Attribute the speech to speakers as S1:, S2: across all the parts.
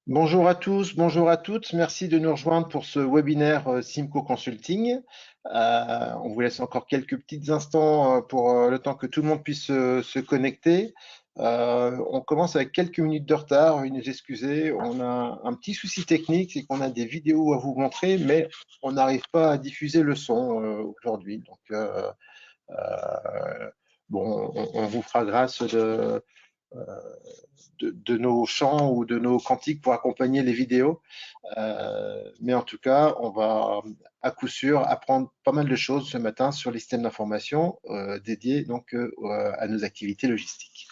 S1: Bonjour à tous, bonjour à toutes. Merci de nous rejoindre pour ce webinaire Simco Consulting. On vous laisse encore quelques petits instants pour le temps que tout le monde puisse se connecter. On commence avec quelques minutes de retard, veuillez nous excuser. On a un petit souci technique, c'est qu'on a des vidéos à vous montrer, mais on n'arrive pas à diffuser le son aujourd'hui. Donc, bon, on vous fera grâce de nos chants ou de nos cantiques pour accompagner les vidéos. Mais en tout cas, on va à coup sûr apprendre pas mal de choses ce matin sur les systèmes d'information dédiés donc à nos activités logistiques.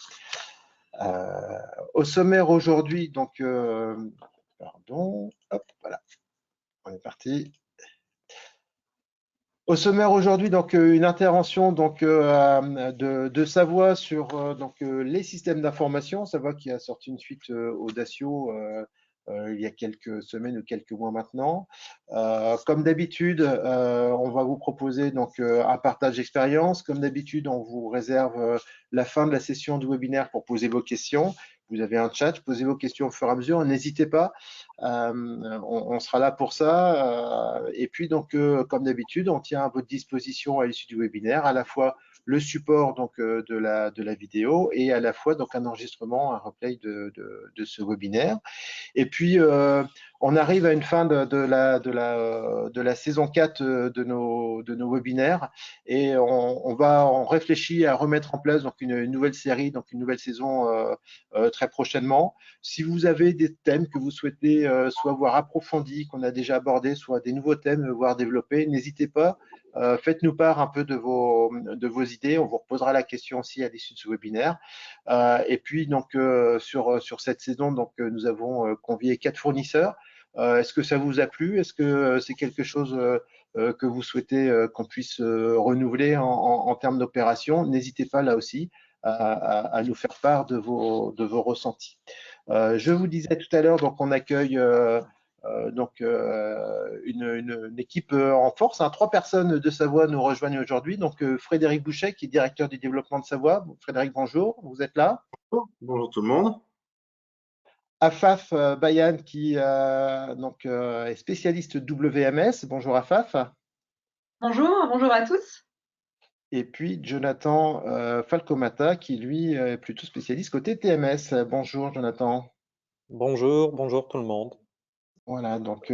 S1: Au sommaire aujourd'hui, donc, pardon, hop, voilà, on est parti. Au sommaire aujourd'hui, donc une intervention donc de Savoie sur donc les systèmes d'information. Savoie qui a sorti une suite Audacio il y a quelques semaines ou quelques mois maintenant. Comme d'habitude, on va vous proposer donc un partage d'expérience. Comme d'habitude, on vous réserve la fin de la session du webinaire pour poser vos questions. Vous avez un chat, posez vos questions au fur et à mesure. N'hésitez pas. On sera là pour ça. Et puis, donc, comme d'habitude, on tient à votre disposition à l'issue du webinaire, à la fois le support donc, de la vidéo et à la fois donc, un enregistrement, un replay de ce webinaire. Et puis, on arrive à une fin de la saison 4 de nos webinaires et on réfléchit à remettre en place donc une nouvelle série, donc une nouvelle saison très prochainement. Si vous avez des thèmes que vous souhaitez soit voir approfondis, qu'on a déjà abordés, soit des nouveaux thèmes, voire développés, n'hésitez pas. Faites-nous part un peu de vos idées. On vous reposera la question aussi à l'issue de ce webinaire. Et puis, donc, sur cette saison, donc, nous avons convié 4 fournisseurs. Est-ce que ça vous a plu? Est-ce que c'est quelque chose que vous souhaitez qu'on puisse renouveler en termes d'opération? N'hésitez pas là aussi à nous faire part de vos ressentis. Je vous disais tout à l'heure, donc on accueille donc une équipe en force. 3 personnes de Savoie nous rejoignent aujourd'hui. Donc Frédéric Bouchet, qui est directeur du développement de Savoie. Frédéric, bonjour, vous êtes là.
S2: Bonjour tout le monde.
S1: Afaf Bayan, qui donc, est spécialiste WMS. Bonjour Afaf.
S3: Bonjour, bonjour à tous.
S1: Et puis Jonathan Falcomata, qui lui est plutôt spécialiste côté TMS. Bonjour Jonathan.
S4: Bonjour, bonjour tout le monde.
S1: Voilà, donc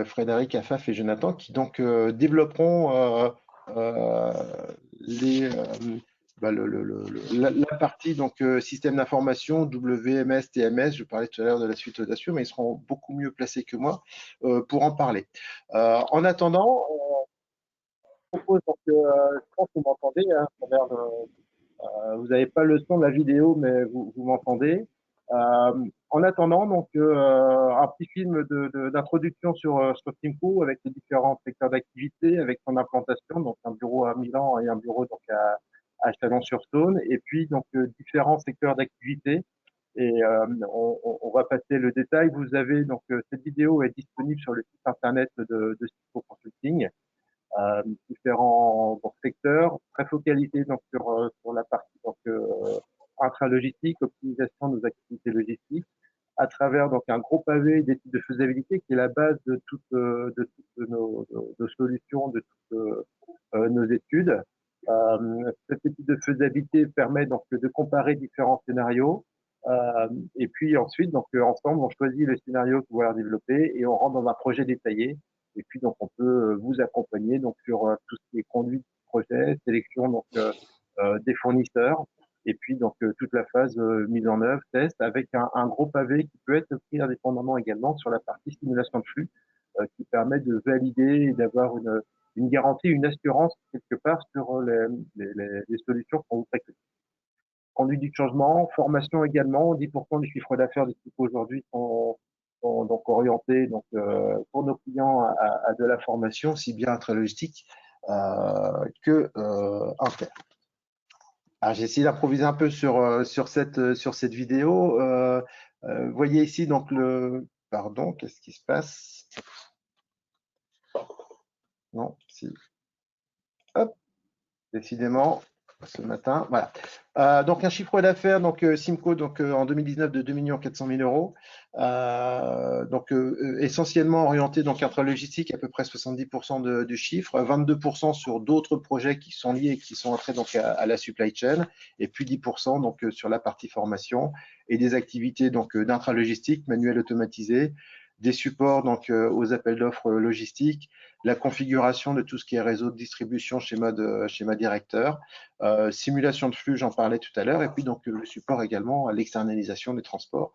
S1: Frédéric, Afaf et Jonathan qui donc développeront la partie donc système d'information WMS, TMS. Je parlais tout à l'heure de la suite Audacio, mais ils seront beaucoup mieux placés que moi pour en parler. En attendant, je propose donc, je pense que vous m'entendez, hein, à travers vous n'avez pas le son de la vidéo, mais vous m'entendez. En attendant, donc, un petit film d'introduction sur Simco avec les différents secteurs d'activité, avec son implantation, donc un bureau à Milan et un bureau donc à Chalon-sur-Saône, et puis donc différents secteurs d'activité. Et on va passer le détail. Vous avez donc cette vidéo est disponible sur le site internet de Simco Consulting. Différents donc, secteurs, très focalisés donc, sur la partie donc, intralogistique, optimisation de nos activités logistiques, à travers donc, un gros pavé d'études de faisabilité qui est la base de toutes nos solutions, de toutes nos études. Cette étude de faisabilité permet donc de comparer différents scénarios. Et puis ensuite, donc, ensemble, on choisit le scénario qu'on va développer et on rentre dans un projet détaillé. Et puis, donc, on peut vous accompagner donc, sur tout ce qui est conduite du projet, sélection donc, des fournisseurs, et puis donc toute la phase mise en œuvre, test, avec un gros pavé qui peut être pris indépendamment également sur la partie simulation de flux, qui permet de valider et d'avoir une garantie, une assurance quelque part sur les solutions qu'on vous préconise. Conduite du changement, formation également, 10% du chiffre d'affaires de Typo aujourd'hui sont donc orientés donc, pour nos clients à de la formation, si bien intralogistique que interne. Alors j'ai essayé d'improviser un peu sur cette vidéo. Vous voyez ici donc le... Pardon, qu'est-ce qui se passe? Non, si. Hop, décidément, ce matin. Voilà. Donc un chiffre d'affaires, donc Simco, donc en 2019 de 2 400 000 euros. Donc essentiellement orienté donc intralogistique, à peu près 70% du chiffre, 22% sur d'autres projets qui sont liés et qui sont entrés donc à la supply chain, et puis 10% donc sur la partie formation et des activités donc d'intralogistique, manuel automatisé, des supports donc aux appels d'offres logistiques, la configuration de tout ce qui est réseau de distribution, schéma directeur, simulation de flux, j'en parlais tout à l'heure, et puis donc le support également à l'externalisation des transports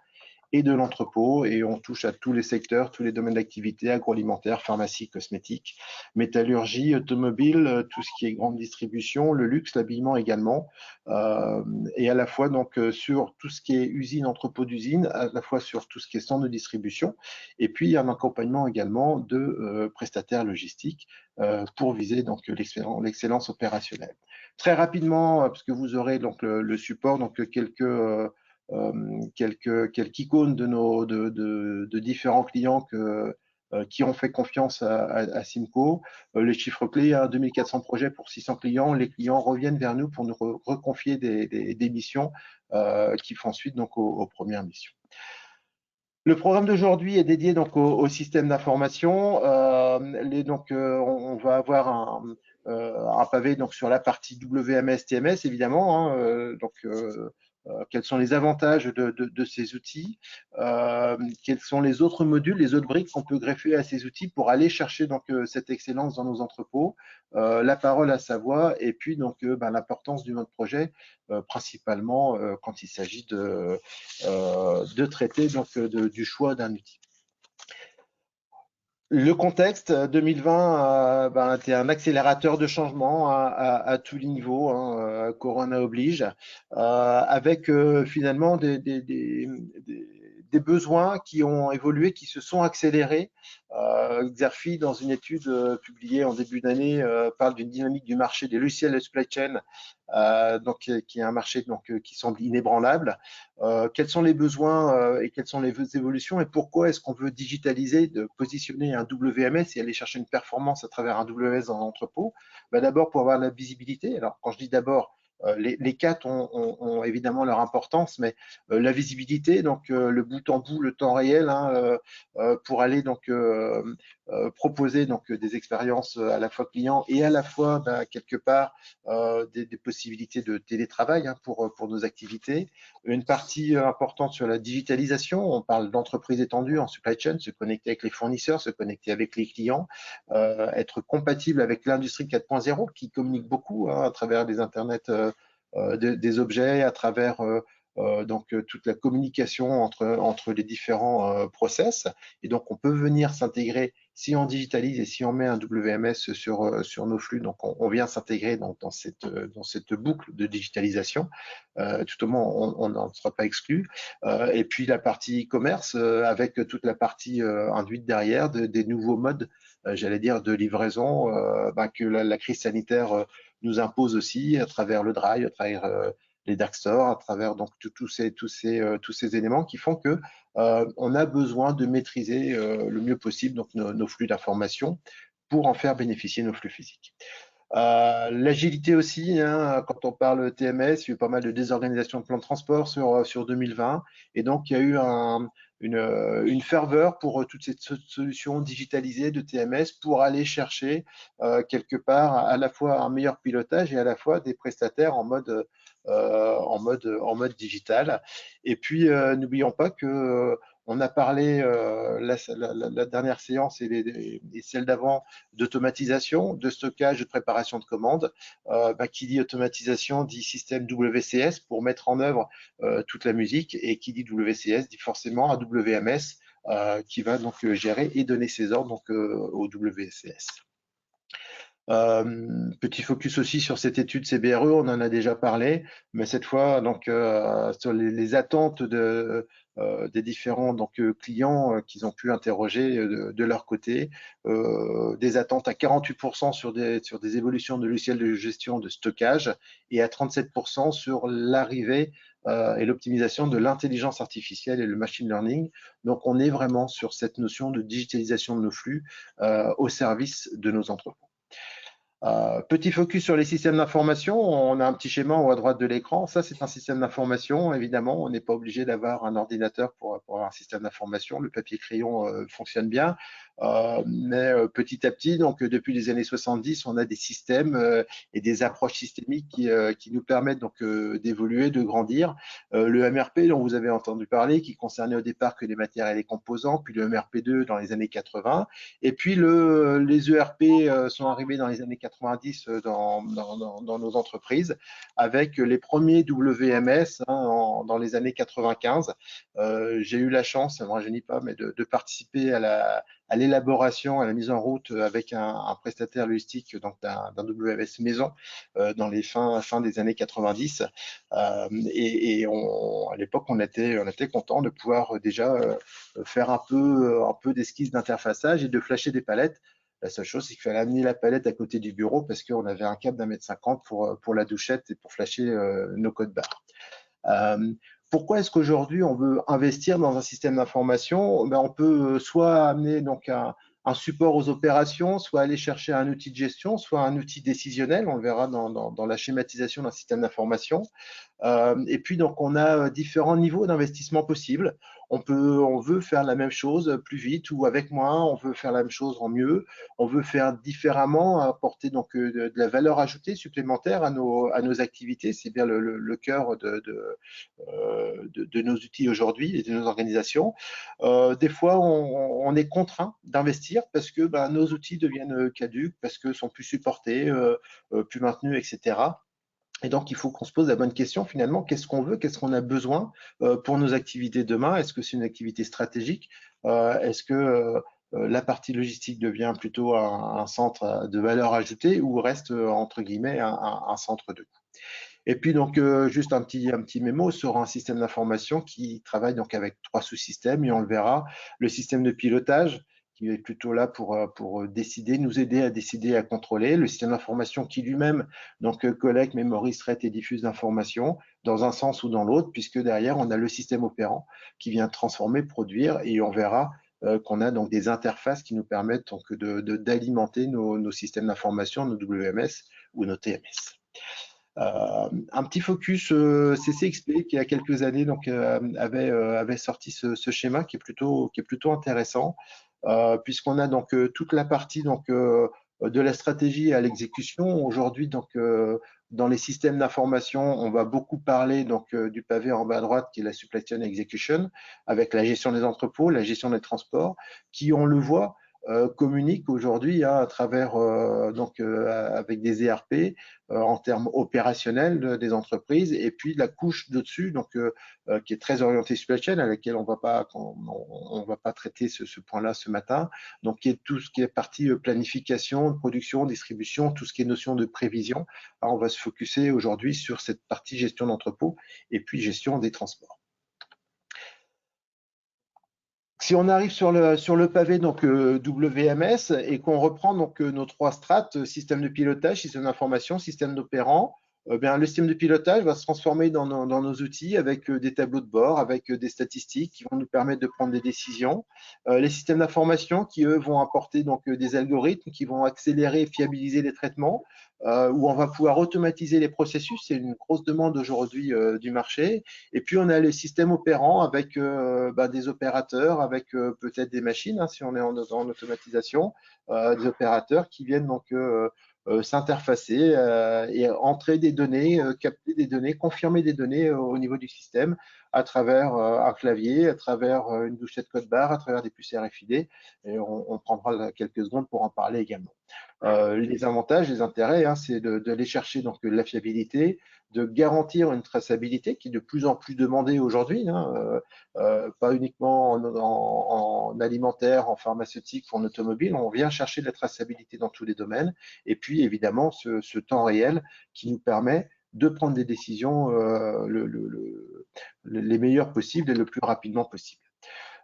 S1: et de l'entrepôt, et on touche à tous les secteurs, tous les domaines d'activité, agroalimentaire, pharmacie, cosmétique, métallurgie, automobile, tout ce qui est grande distribution, le luxe, l'habillement également, et à la fois donc sur tout ce qui est usine, entrepôt d'usine, à la fois sur tout ce qui est centre de distribution, et puis un accompagnement également de prestataires logistiques pour viser donc l'excellence opérationnelle. Très rapidement, parce que vous aurez donc le support, donc quelques icônes de différents clients qui ont fait confiance à Simco. Les chiffres clés, 2400 projets pour 600 clients. Les clients reviennent vers nous pour nous reconfier des missions qui font suite donc aux premières missions. Le programme d'aujourd'hui est dédié donc au système d'information. On va avoir un pavé donc sur la partie WMS, TMS évidemment. Quels sont les avantages de ces outils, quels sont les autres modules, les autres briques qu'on peut greffer à ces outils pour aller chercher donc cette excellence dans nos entrepôts, la parole à sa voix, et puis donc l'importance du mode projet, principalement quand il s'agit de traiter donc du choix d'un outil. Le contexte 2020 était un accélérateur de changement à tous les niveaux, Corona oblige, avec finalement des besoins qui ont évolué, qui se sont accélérés. Xerfi, dans une étude publiée en début d'année, parle d'une dynamique du marché des logiciels de supply chain, qui est un marché qui semble inébranlable. Quels sont les besoins et quelles sont les évolutions, et pourquoi est-ce qu'on veut digitaliser, de positionner un WMS et aller chercher une performance à travers un WMS dans l'entrepôt? D'abord pour avoir la visibilité. Alors quand je dis d'abord, les quatre ont évidemment leur importance, mais la visibilité, donc le bout en bout, le temps réel, pour aller donc proposer donc des expériences à la fois clients et à la fois quelque part des possibilités de télétravail pour nos activités. Une partie importante sur la digitalisation, on parle d'entreprise étendue en supply chain, se connecter avec les fournisseurs, se connecter avec les clients, être compatible avec l'industrie 4.0 qui communique beaucoup à travers les internets des objets, à travers donc toute la communication entre les différents process. Et donc on peut venir s'intégrer, si on digitalise et si on met un WMS sur nos flux, donc on vient s'intégrer dans cette boucle de digitalisation. Tout au moins on n'en sera pas exclu. Et puis la partie e-commerce avec toute la partie induite derrière des nouveaux modes, j'allais dire, de livraison que la crise sanitaire nous impose aussi à travers le drive, à travers les dark stores, à travers donc tous ces éléments qui font que on a besoin de maîtriser le mieux possible donc nos flux d'informations pour en faire bénéficier nos flux physiques. L'agilité aussi, quand on parle TMS, il y a eu pas mal de désorganisation de plans de transport sur 2020, et donc il y a eu une ferveur pour toute cette solution digitalisée de TMS pour aller chercher quelque part à la fois un meilleur pilotage et à la fois des prestataires en mode digital. Et puis n'oublions pas que on a parlé la dernière séance et celle d'avant d'automatisation, de stockage, de préparation de commandes. Qui dit automatisation dit système WCS pour mettre en œuvre toute la musique, et qui dit WCS dit forcément un WMS qui va donc gérer et donner ses ordres donc au WCS. Petit focus aussi sur cette étude CBRE, on en a déjà parlé, mais cette fois donc sur les attentes des différents donc clients qu'ils ont pu interroger de leur côté, des attentes à 48% sur des évolutions de logiciels de gestion de stockage, et à 37% sur l'arrivée et l'optimisation de l'intelligence artificielle et le machine learning. Donc on est vraiment sur cette notion de digitalisation de nos flux au service de nos entrepôts. Petit focus sur les systèmes d'information. On a un petit schéma en haut à droite de l'écran. Ça, c'est un système d'information. Évidemment, on n'est pas obligé d'avoir un ordinateur pour avoir un système d'information. Le papier-crayon fonctionne bien. Mais petit à petit, donc depuis les années 70, on a des systèmes et des approches systémiques qui nous permettent donc d'évoluer, de grandir. Le MRP dont vous avez entendu parler, qui concernait au départ que les matières et les composants, puis le MRP2 dans les années 80. Et puis les ERP sont arrivés dans les années 90 dans nos entreprises, avec les premiers WMS dans les années 95. J'ai eu la chance, ne me rajeunit pas, mais de participer à l'élaboration, à la mise en route avec un prestataire logistique d'un WMS maison dans les fins des années 90. À l'époque, on était content de pouvoir déjà faire un peu d'esquisse d'interfaçage et de flasher des palettes. La seule chose, c'est qu'il fallait amener la palette à côté du bureau parce qu'on avait un câble d'1,50 m pour la douchette et pour flasher nos codes barres. Pourquoi est-ce qu'aujourd'hui on veut investir dans un système d'information? On peut soit amener donc un support aux opérations, soit aller chercher un outil de gestion, soit un outil décisionnel. On le verra dans la schématisation d'un système d'information. Et puis, donc, on a différents niveaux d'investissement possibles. On veut faire la même chose plus vite ou avec moins. On veut faire la même chose en mieux. On veut faire différemment, apporter donc de la valeur ajoutée supplémentaire à nos activités. C'est bien le cœur de nos outils aujourd'hui et de nos organisations. Des fois, on est contraint d'investir parce que nos outils deviennent caducs, parce que sont plus supportés, plus maintenus, etc. Et donc, il faut qu'on se pose la bonne question finalement, qu'est-ce qu'on veut, qu'est-ce qu'on a besoin pour nos activités demain? Est-ce que c'est une activité stratégique? Est-ce que la partie logistique devient plutôt un centre de valeur ajoutée ou reste entre guillemets un centre de coût? Et puis donc juste un petit mémo sur un système d'information qui travaille donc avec 3 sous-systèmes et on le verra. Le système de pilotage qui est plutôt là pour décider, nous aider à décider, à contrôler. Le système d'information qui lui-même donc collecte, mémorise, traite et diffuse l'information dans un sens ou dans l'autre, puisque derrière on a le système opérant qui vient transformer, produire et on verra qu'on a donc des interfaces qui nous permettent donc d'alimenter nos systèmes d'information, nos WMS ou nos TMS. Un petit focus CCXP qui il y a quelques années donc avait sorti ce schéma qui est plutôt intéressant puisqu'on a donc toute la partie donc de la stratégie à l'exécution. Aujourd'hui donc dans les systèmes d'information, on va beaucoup parler donc du pavé en bas à droite qui est la supply chain execution avec la gestion des entrepôts, la gestion des transports qui on le voit communique aujourd'hui à travers avec des ERP en termes opérationnels des entreprises et puis la couche de dessus donc qui est très orientée supply chain à laquelle on va pas traiter ce point-là ce matin, donc qui est tout ce qui est partie planification, production, distribution, tout ce qui est notion de prévision. Alors, on va se focuser aujourd'hui sur cette partie gestion d'entrepôt et puis gestion des transports. Si on arrive sur le pavé donc WMS et qu'on reprend donc nos 3 strates, système de pilotage, système d'information, système d'opérant, bien, le système de pilotage va se transformer dans nos outils avec des tableaux de bord, avec des statistiques qui vont nous permettre de prendre des décisions. Les systèmes d'information qui, eux, vont apporter donc des algorithmes qui vont accélérer et fiabiliser les traitements, où on va pouvoir automatiser les processus. C'est une grosse demande aujourd'hui du marché. Et puis, on a les systèmes opérants avec des opérateurs, avec peut-être des machines, si on est en automatisation, des opérateurs qui viennent donc s'interfacer et entrer des données, capter des données, confirmer des données au niveau du système à travers un clavier, à travers une douchette code barre, à travers des puces RFID. Et on prendra quelques secondes pour en parler également. Les avantages, les intérêts, c'est d'aller chercher donc la fiabilité, de garantir une traçabilité qui est de plus en plus demandée aujourd'hui, pas uniquement en alimentaire, en pharmaceutique, en automobile. On vient chercher de la traçabilité dans tous les domaines. Et puis, évidemment, ce temps réel qui nous permet de prendre des décisions les meilleures possibles et le plus rapidement possible.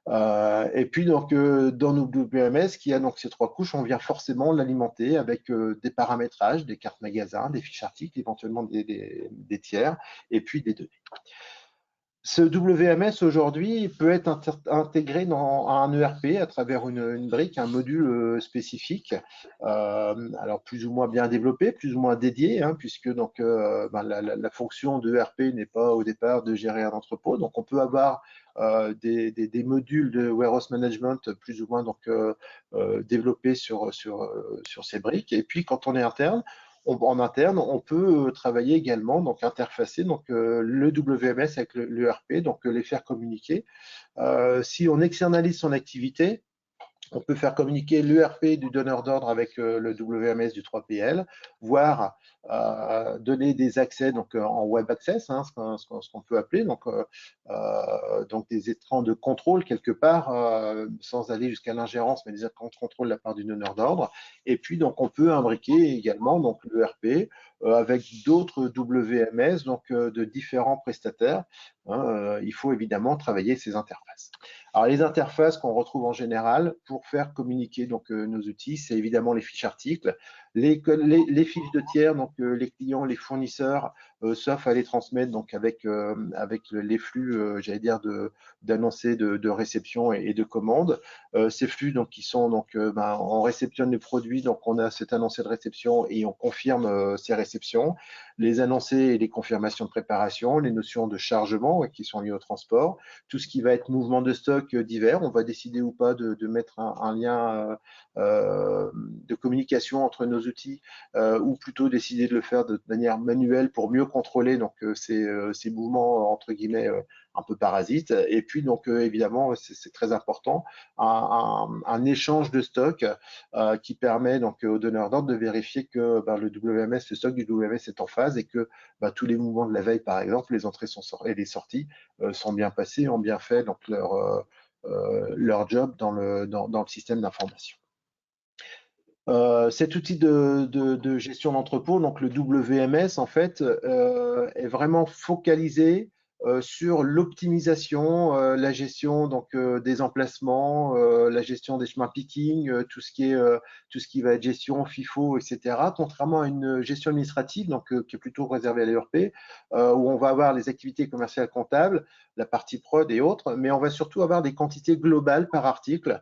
S1: Et puis donc dans nos WMS qui a donc ces 3 couches, on vient forcément l'alimenter avec des paramétrages, des cartes magasins, des fiches articles, éventuellement des tiers, et puis des données. Ce WMS aujourd'hui peut être intégré dans un ERP à travers une brique, un module spécifique, alors plus ou moins bien développé, plus ou moins dédié, hein, puisque donc la fonction de ERP n'est pas au départ de gérer un entrepôt. Donc on peut avoir des modules de warehouse management plus ou moins donc développés sur ces briques. Et puis quand on est interne, en interne, on peut travailler également, donc interfacer le WMS avec l'ERP, donc les faire communiquer. Si on externalise son activité, on peut faire communiquer l'ERP du donneur d'ordre avec le WMS du 3PL, voire donner des accès donc en web access, hein, ce qu'on peut appeler, donc des écrans de contrôle quelque part, sans aller jusqu'à l'ingérence, mais des écrans de contrôle de la part du donneur d'ordre. Et puis donc on peut imbriquer également donc l'ERP avec d'autres WMS donc de différents prestataires. Hein, il faut évidemment travailler ces interfaces. Alors, les interfaces qu'on retrouve en général pour faire communiquer donc, nos outils, c'est évidemment les fiches articles, les fiches de tiers, donc les clients, les fournisseurs, sauf à les transmettre donc avec les flux, j'allais dire, d'annoncés de réception et de commande. Ces flux donc qui sont donc on réceptionne les produits, donc on a cet annoncé de réception et on confirme ces réceptions, les annoncés et les confirmations de préparation, les notions de chargement qui sont liées au transport, tout ce qui va être mouvement de stock divers. On va décider ou pas de mettre un lien de communication entre nos outils ou plutôt décider de le faire de manière manuelle pour mieux contrôler donc, ces mouvements entre guillemets un peu parasites. Et puis donc évidemment, c'est très important, un échange de stock qui permet donc au donneur d'ordre de vérifier que le WMS, le stock du WMS est en phase et que tous les mouvements de la veille, par exemple, les entrées et les sorties sont bien passés, ont bien fait donc leur job dans le système d'information. Cet outil de gestion d'entrepôt, donc le WMS, en fait, est vraiment focalisé sur l'optimisation, la gestion donc des emplacements, la gestion des chemins picking, tout ce qui va être gestion FIFO, etc. Contrairement à une gestion administrative donc qui est plutôt réservée à l'ERP, où on va avoir les activités commerciales comptables, la partie prod et autres, mais on va surtout avoir des quantités globales par article.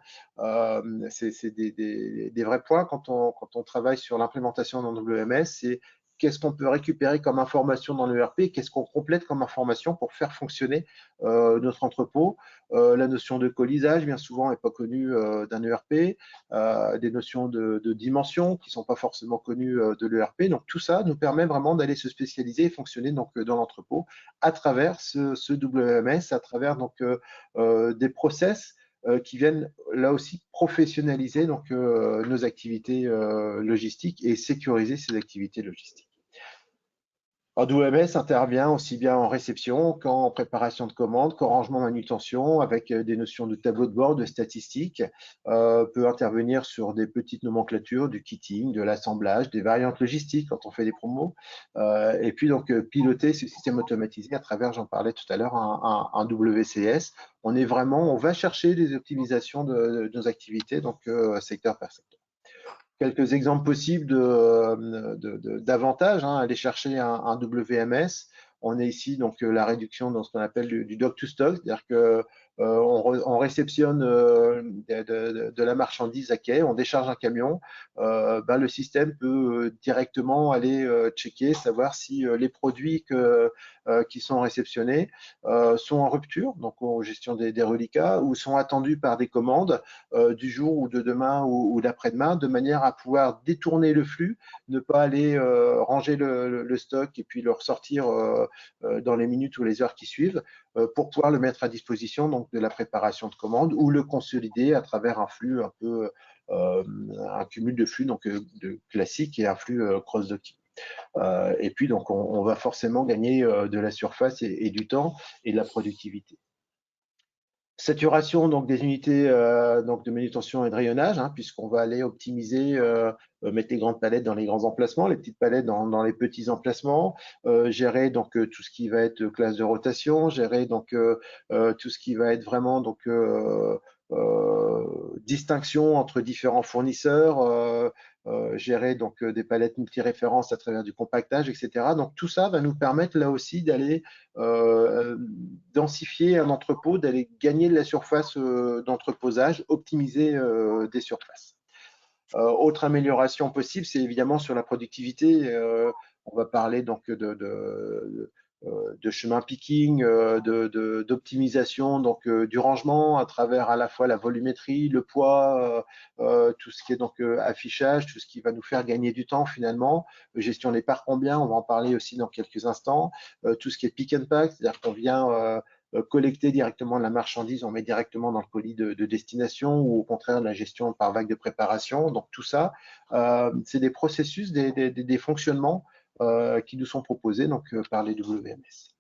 S1: C'est des vrais points quand on travaille sur l'implémentation d'un WMS, c'est qu'est-ce qu'on peut récupérer comme information dans l'ERP, qu'est-ce qu'on complète comme information pour faire fonctionner notre entrepôt. La notion de colisage, bien souvent, n'est pas connue d'un ERP, des notions de dimension qui ne sont pas forcément connues de l'ERP. Donc, tout ça nous permet vraiment d'aller se spécialiser et fonctionner donc, dans l'entrepôt à travers ce WMS, à travers donc, des process qui viennent là aussi professionnaliser donc, nos activités logistiques et sécuriser ces activités logistiques. AWS intervient aussi bien en réception qu'en préparation de commandes, qu'en rangement manutention, avec des notions de tableau de bord, de statistiques, peut intervenir sur des petites nomenclatures, du kitting, de l'assemblage, des variantes logistiques quand on fait des promos, et puis donc piloter ce système automatisé à travers, j'en parlais tout à l'heure, un WCS. On va chercher des optimisations de nos activités, donc secteur par secteur. Quelques exemples possibles d'avantages, hein, aller chercher un WMS. On est ici donc la réduction dans ce qu'on appelle du dock to stock, c'est-à-dire que on réceptionne de la marchandise à quai, on décharge un camion, le système peut directement aller checker, savoir si les produits qui sont réceptionnés sont en rupture, donc en gestion des reliquats, ou sont attendus par des commandes du jour ou de demain ou d'après-demain, de manière à pouvoir détourner le flux, ne pas aller ranger le stock et puis le ressortir dans les minutes ou les heures qui suivent, pour pouvoir le mettre à disposition donc, de la préparation de commandes ou le consolider à travers un flux un peu, un cumul de flux donc, de classique et un flux cross-docking. Et puis donc on va forcément gagner de la surface et du temps et de la productivité. Saturation donc des unités donc de manutention et de rayonnage, hein, puisqu'on va aller optimiser mettre les grandes palettes dans les grands emplacements, les petites palettes dans les petits emplacements, gérer donc tout ce qui va être classe de rotation, gérer donc tout ce qui va être vraiment donc distinction entre différents fournisseurs, gérer donc des palettes multi-références à travers du compactage, etc. Donc tout ça va nous permettre là aussi d'aller densifier un entrepôt, d'aller gagner de la surface d'entreposage, optimiser des surfaces. Autre amélioration possible, c'est évidemment sur la productivité. On va parler donc de chemin picking, d'optimisation donc du rangement à travers à la fois la volumétrie, le poids, tout ce qui est donc affichage, tout ce qui va nous faire gagner du temps finalement, gestion des parts combien, on va en parler aussi dans quelques instants, tout ce qui est pick and pack, c'est-à-dire qu'on vient collecter directement la marchandise, on met directement dans le colis de destination ou au contraire la gestion par vague de préparation. Donc tout ça, c'est des processus, des fonctionnements qui nous sont proposés donc, par les WMS.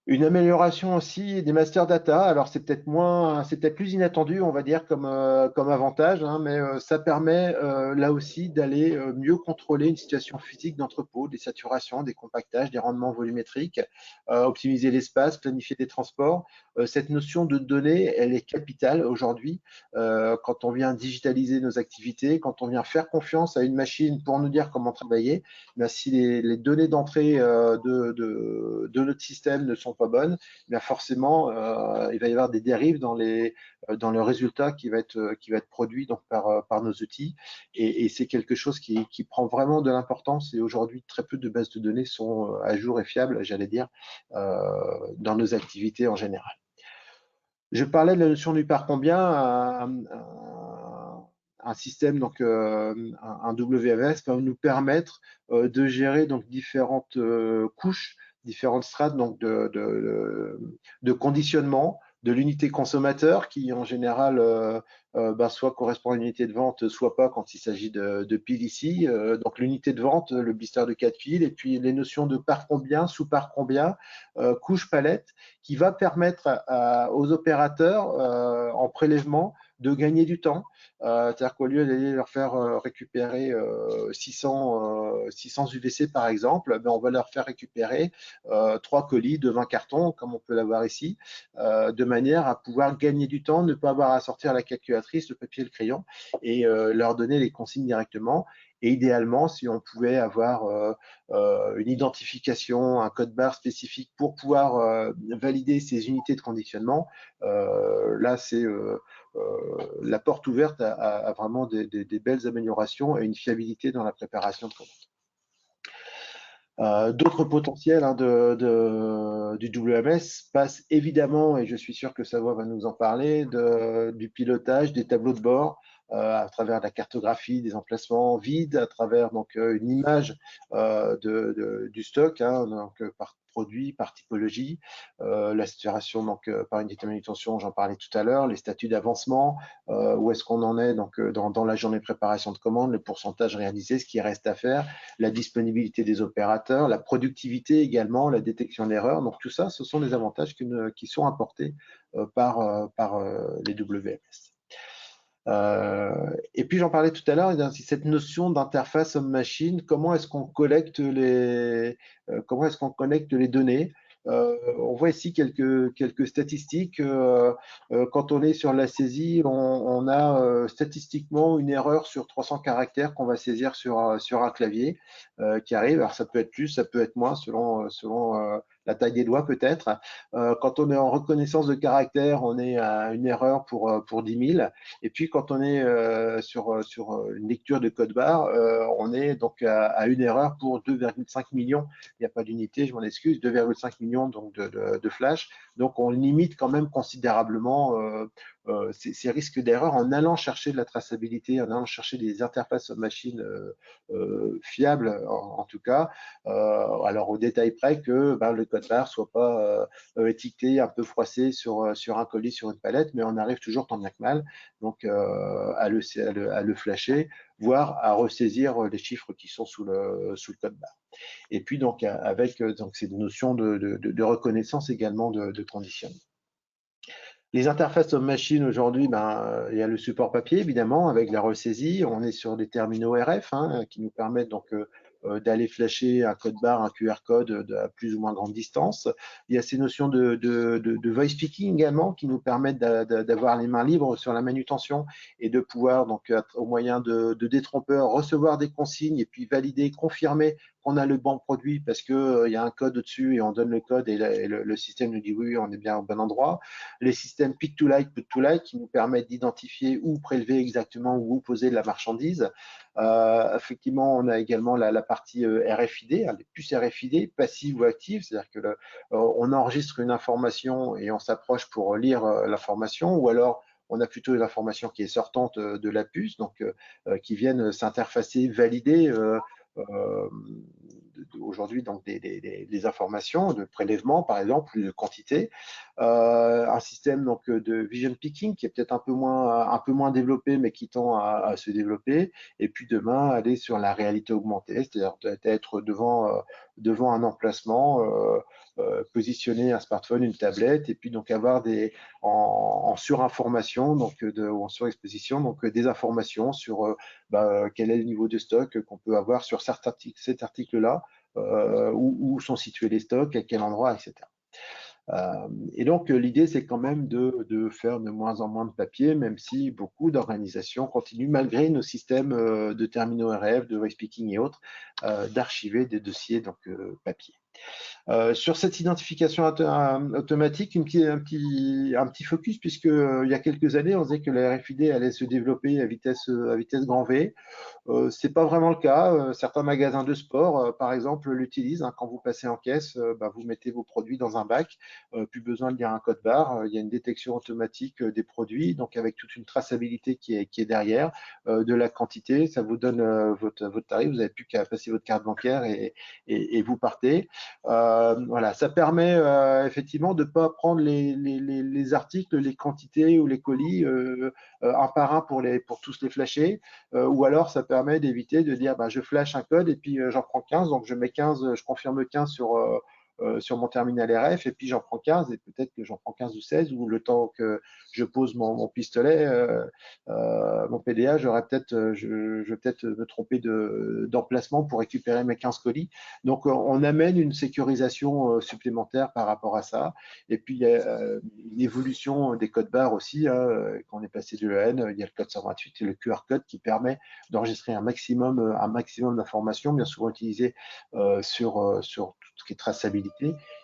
S1: Une amélioration aussi des master data. Alors c'est peut-être plus inattendu, on va dire comme avantage, hein, mais ça permet là aussi d'aller mieux contrôler une situation physique d'entrepôt, des saturations, des compactages, des rendements volumétriques, optimiser l'espace, planifier des transports. Cette notion de données, elle est capitale aujourd'hui quand on vient digitaliser nos activités, quand on vient faire confiance à une machine pour nous dire comment travailler. Ben, si les données d'entrée de notre système ne sont pas bonnes, bien forcément, il va y avoir des dérives dans le résultat qui va être produit donc par nos outils. Et c'est quelque chose qui prend vraiment de l'importance. Et aujourd'hui, très peu de bases de données sont à jour et fiables, j'allais dire, dans nos activités en général. Je parlais de la notion du par combien. Un système, donc un WMS, va nous permettre de gérer donc différentes couches, différentes strates donc de conditionnement de l'unité consommateur qui en général soit correspond à une unité de vente, soit pas quand il s'agit de piles ici. Donc l'unité de vente, le blister de 4 piles, et puis les notions de par combien, sous par combien, couche palette, qui va permettre aux opérateurs en prélèvement de gagner du temps. C'est-à-dire qu'au lieu d'aller leur faire récupérer 600 UVC par exemple, ben on va leur faire récupérer 3 colis de 20 cartons, comme on peut l'avoir ici, de manière à pouvoir gagner du temps, ne pas avoir à sortir la calculatrice, le papier et le crayon, et leur donner les consignes directement. Et idéalement, si on pouvait avoir une identification, un code barre spécifique pour pouvoir valider ces unités de conditionnement, là c'est la porte ouverte à vraiment des belles améliorations et une fiabilité dans la préparation de commandes. D'autres potentiels hein, du WMS passent évidemment, et je suis sûr que Savoie va nous en parler, du pilotage des tableaux de bord à travers la cartographie des emplacements vides, à travers donc une image du stock, hein, donc, par produit, par typologie, la saturation donc par une déterminée tension, j'en parlais tout à l'heure, les statuts d'avancement, où est-ce qu'on en est donc dans la journée de préparation de commande, le pourcentage réalisé, ce qui reste à faire, la disponibilité des opérateurs, la productivité également, la détection d'erreurs. Donc tout ça, ce sont des avantages qui sont apportés par les WMS. Et puis j'en parlais tout à l'heure, cette notion d'interface homme-machine, comment est-ce qu'on connecte les données. On voit ici quelques statistiques. Quand on est sur la saisie, on a statistiquement une erreur sur 300 caractères qu'on va saisir sur un clavier qui arrive. Alors ça peut être plus, ça peut être moins selon la taille des doigts peut-être. Quand on est en reconnaissance de caractères, on est à une erreur pour 10 000. Et puis quand on est sur une lecture de code barre, on est donc à une erreur pour 2,5 millions. Il n'y a pas d'unité, je m'en excuse, 2,5 millions donc de flash. Donc on limite quand même considérablement ces risques d'erreur en allant chercher de la traçabilité, en allant chercher des interfaces machines fiables en tout cas. Alors au détail près que le code barre soit pas étiqueté, un peu froissé sur un colis, sur une palette, mais on arrive toujours tant bien que mal donc à le flasher, voire à ressaisir les chiffres qui sont sous le code barre. Et puis donc avec donc ces notions de reconnaissance également de conditionnement. Les interfaces homme-machine aujourd'hui, il y a le support papier évidemment avec la ressaisie. On est sur des terminaux RF qui nous permettent donc d'aller flasher un code barre, un QR code à plus ou moins grande distance. Il y a ces notions de voice picking également qui nous permettent d'avoir les mains libres sur la manutention et de pouvoir donc au moyen de détrompeurs recevoir des consignes et puis valider, confirmer qu'on a le bon produit parce que il y a un code au-dessus et on donne le code et le système nous dit oui, on est bien au bon endroit. Les systèmes pick to light, put to light qui nous permettent d'identifier où prélever exactement ou où poser de la marchandise. Effectivement, on a également la partie RFID, les puces RFID, passives ou actives, c'est-à-dire que on enregistre une information et on s'approche pour lire l'information, ou alors on a plutôt une information qui est sortante de la puce, donc qui viennent s'interfacer, valider aujourd'hui donc des informations de prélèvement par exemple, de quantité. Un système donc de vision picking qui est peut-être un peu moins développé mais qui tend à se développer, et puis demain aller sur la réalité augmentée, c'est-à-dire être devant un emplacement, positionner un smartphone, une tablette, et puis donc avoir en surinformation donc ou en surexposition donc des informations sur quel est le niveau de stock qu'on peut avoir sur cet article-là, où sont situés les stocks, à quel endroit, etc. Et donc, l'idée, c'est quand même de faire de moins en moins de papier, même si beaucoup d'organisations continuent, malgré nos systèmes de terminaux RF, de voice picking et autres, d'archiver des dossiers donc papier. Sur cette identification automatique, un petit focus, puisque il y a quelques années, on disait que la RFID allait se développer à vitesse grand V. C'est pas vraiment le cas. Certains magasins de sport, par exemple, l'utilisent. Quand vous passez en caisse, vous mettez vos produits dans un bac. Plus besoin de lire un code barre. Il y a une détection automatique des produits, donc avec toute une traçabilité qui est derrière, de la quantité. Ça vous donne votre tarif. Vous n'avez plus qu'à passer votre carte bancaire et vous partez. Voilà, ça permet effectivement de ne pas prendre les articles, les quantités ou les colis un par un pour tous les flasher. Ou alors ça permet d'éviter de dire je flash un code et puis j'en prends 15, donc je mets 15, je confirme 15 sur mon terminal RF, et puis j'en prends 15 et peut-être que j'en prends 15 ou 16, ou le temps que je pose mon pistolet, mon PDA, je vais peut-être me tromper d'emplacement pour récupérer mes 15 colis. Donc on amène une sécurisation supplémentaire par rapport à ça. Et puis il y a une évolution des codes barres aussi, quand on est passé de l'EN, il y a le code 128 et le QR code qui permet d'enregistrer un maximum d'informations, bien souvent utilisées sur tout ce qui est traçabilité,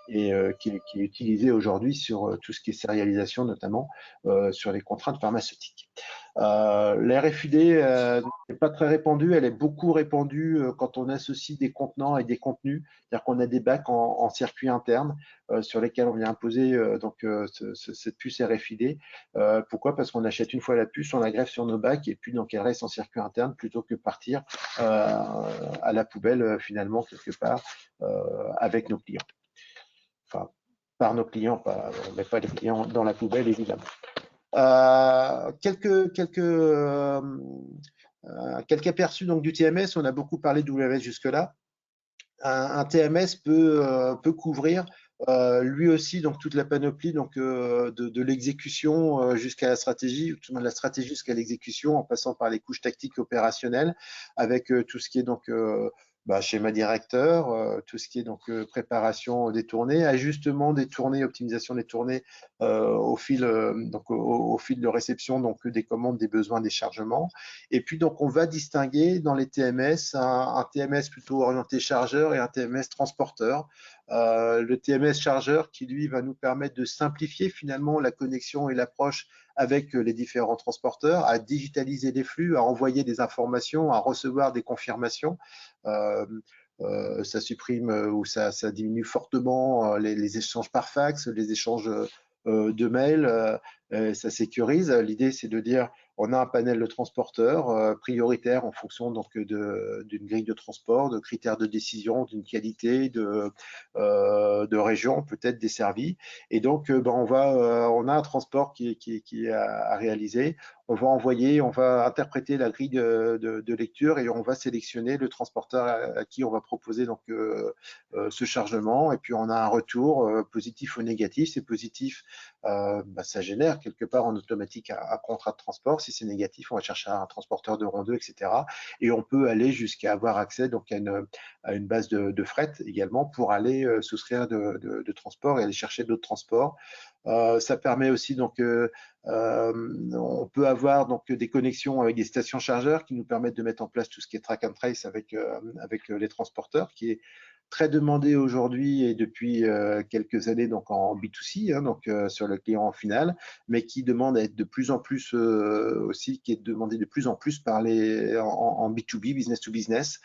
S1: et qui est utilisé aujourd'hui sur tout ce qui est sérialisation, notamment sur les contraintes pharmaceutiques. La RFID n'est pas très répandue, elle est beaucoup répandue quand on associe des contenants et des contenus, c'est-à-dire qu'on a des bacs en circuit interne sur lesquels on vient imposer cette puce RFID. Pourquoi? Parce qu'on achète une fois la puce, on la greffe sur nos bacs, et puis donc elle reste en circuit interne plutôt que partir à la poubelle finalement quelque part avec nos clients. Enfin, par nos clients, on ne met pas les clients dans la poubelle évidemment. Quelques aperçus donc du TMS. On a beaucoup parlé de WMS jusque-là. Un TMS peut couvrir lui aussi donc toute la panoplie donc de l'exécution jusqu'à la stratégie, ou tout de la stratégie jusqu'à l'exécution, en passant par les couches tactiques opérationnelles, avec tout ce qui est donc schéma directeur, tout ce qui est donc préparation des tournées, ajustement des tournées, optimisation des tournées au fil de réception donc des commandes, des besoins, des chargements. Et puis donc on va distinguer dans les TMS un TMS plutôt orienté chargeur et un TMS transporteur. Le TMS chargeur qui lui va nous permettre de simplifier finalement la connexion et l'approche avec les différents transporteurs, à digitaliser des flux, à envoyer des informations, à recevoir des confirmations. Ça supprime ou ça diminue fortement les échanges par fax, les échanges de mails, ça sécurise. L'idée, c'est de dire on a un panel de transporteurs prioritaires en fonction donc d'une grille de transport, de critères de décision, d'une qualité, de région peut-être desservie. Et donc, on a un transport qui est à réaliser. On va interpréter la grille de lecture, et on va sélectionner le transporteur à qui on va proposer donc ce chargement. Et puis on a un retour positif ou négatif. C'est positif, ça génère ouvert quelque part en automatique un contrat de transport. Si c'est négatif, on va chercher un transporteur de rang 2, etc. Et on peut aller jusqu'à avoir accès donc, à une base de fret également pour aller souscrire de transport et aller chercher d'autres transports. Ça permet aussi donc on peut avoir donc des connexions avec des stations chargeurs qui nous permettent de mettre en place tout ce qui est track and trace avec les transporteurs, qui est très demandé aujourd'hui et depuis quelques années donc en B2C, hein, donc sur le client final, mais qui demande à être de plus en plus aussi, qui est demandé de plus en plus par en B2B, business to business.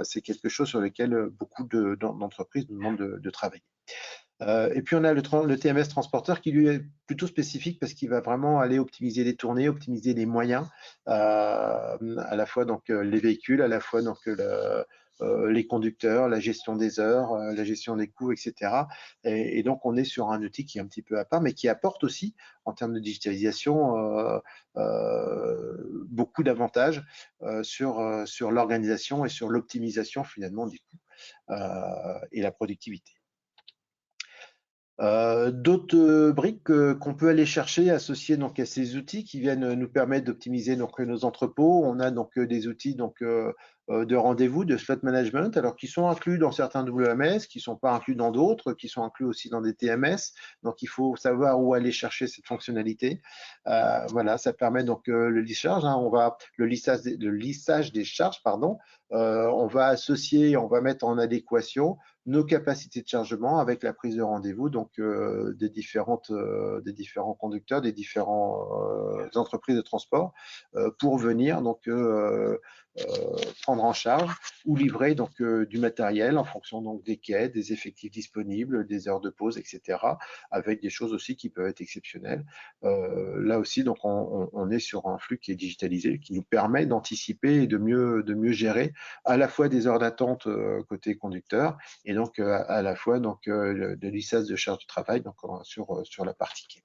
S1: C'est quelque chose sur lequel beaucoup d'entreprises nous demandent de travailler. Et puis on a le TMS transporteur qui lui est plutôt spécifique parce qu'il va vraiment aller optimiser les tournées, optimiser les moyens, à la fois donc les véhicules, à la fois donc les conducteurs, la gestion des heures, la gestion des coûts, etc. Et donc on est sur un outil qui est un petit peu à part, mais qui apporte aussi en termes de digitalisation beaucoup d'avantages sur l'organisation et sur l'optimisation finalement du coût et la productivité. D'autres briques qu'on peut aller chercher associées donc à ces outils qui viennent nous permettre d'optimiser donc nos entrepôts. On a donc des outils donc de rendez-vous, de slot management, alors qui sont inclus dans certains WMS, qui sont pas inclus dans d'autres, qui sont inclus aussi dans des TMS. Donc il faut savoir où aller chercher cette fonctionnalité. Voilà, ça permet donc le lissage. Hein, le lissage des charges, pardon. On va associer, on va mettre en adéquation nos capacités de chargement avec la prise de rendez-vous donc des différents conducteurs, des différentes entreprises de transport pour venir donc prendre en charge ou livrer donc du matériel en fonction donc des quais, des effectifs disponibles, des heures de pause, etc. Avec des choses aussi qui peuvent être exceptionnelles. Là aussi donc on est sur un flux qui est digitalisé, qui nous permet d'anticiper et de mieux gérer à la fois des heures d'attente côté conducteur et donc à la fois donc de lissage de charge de travail donc sur la partie quai.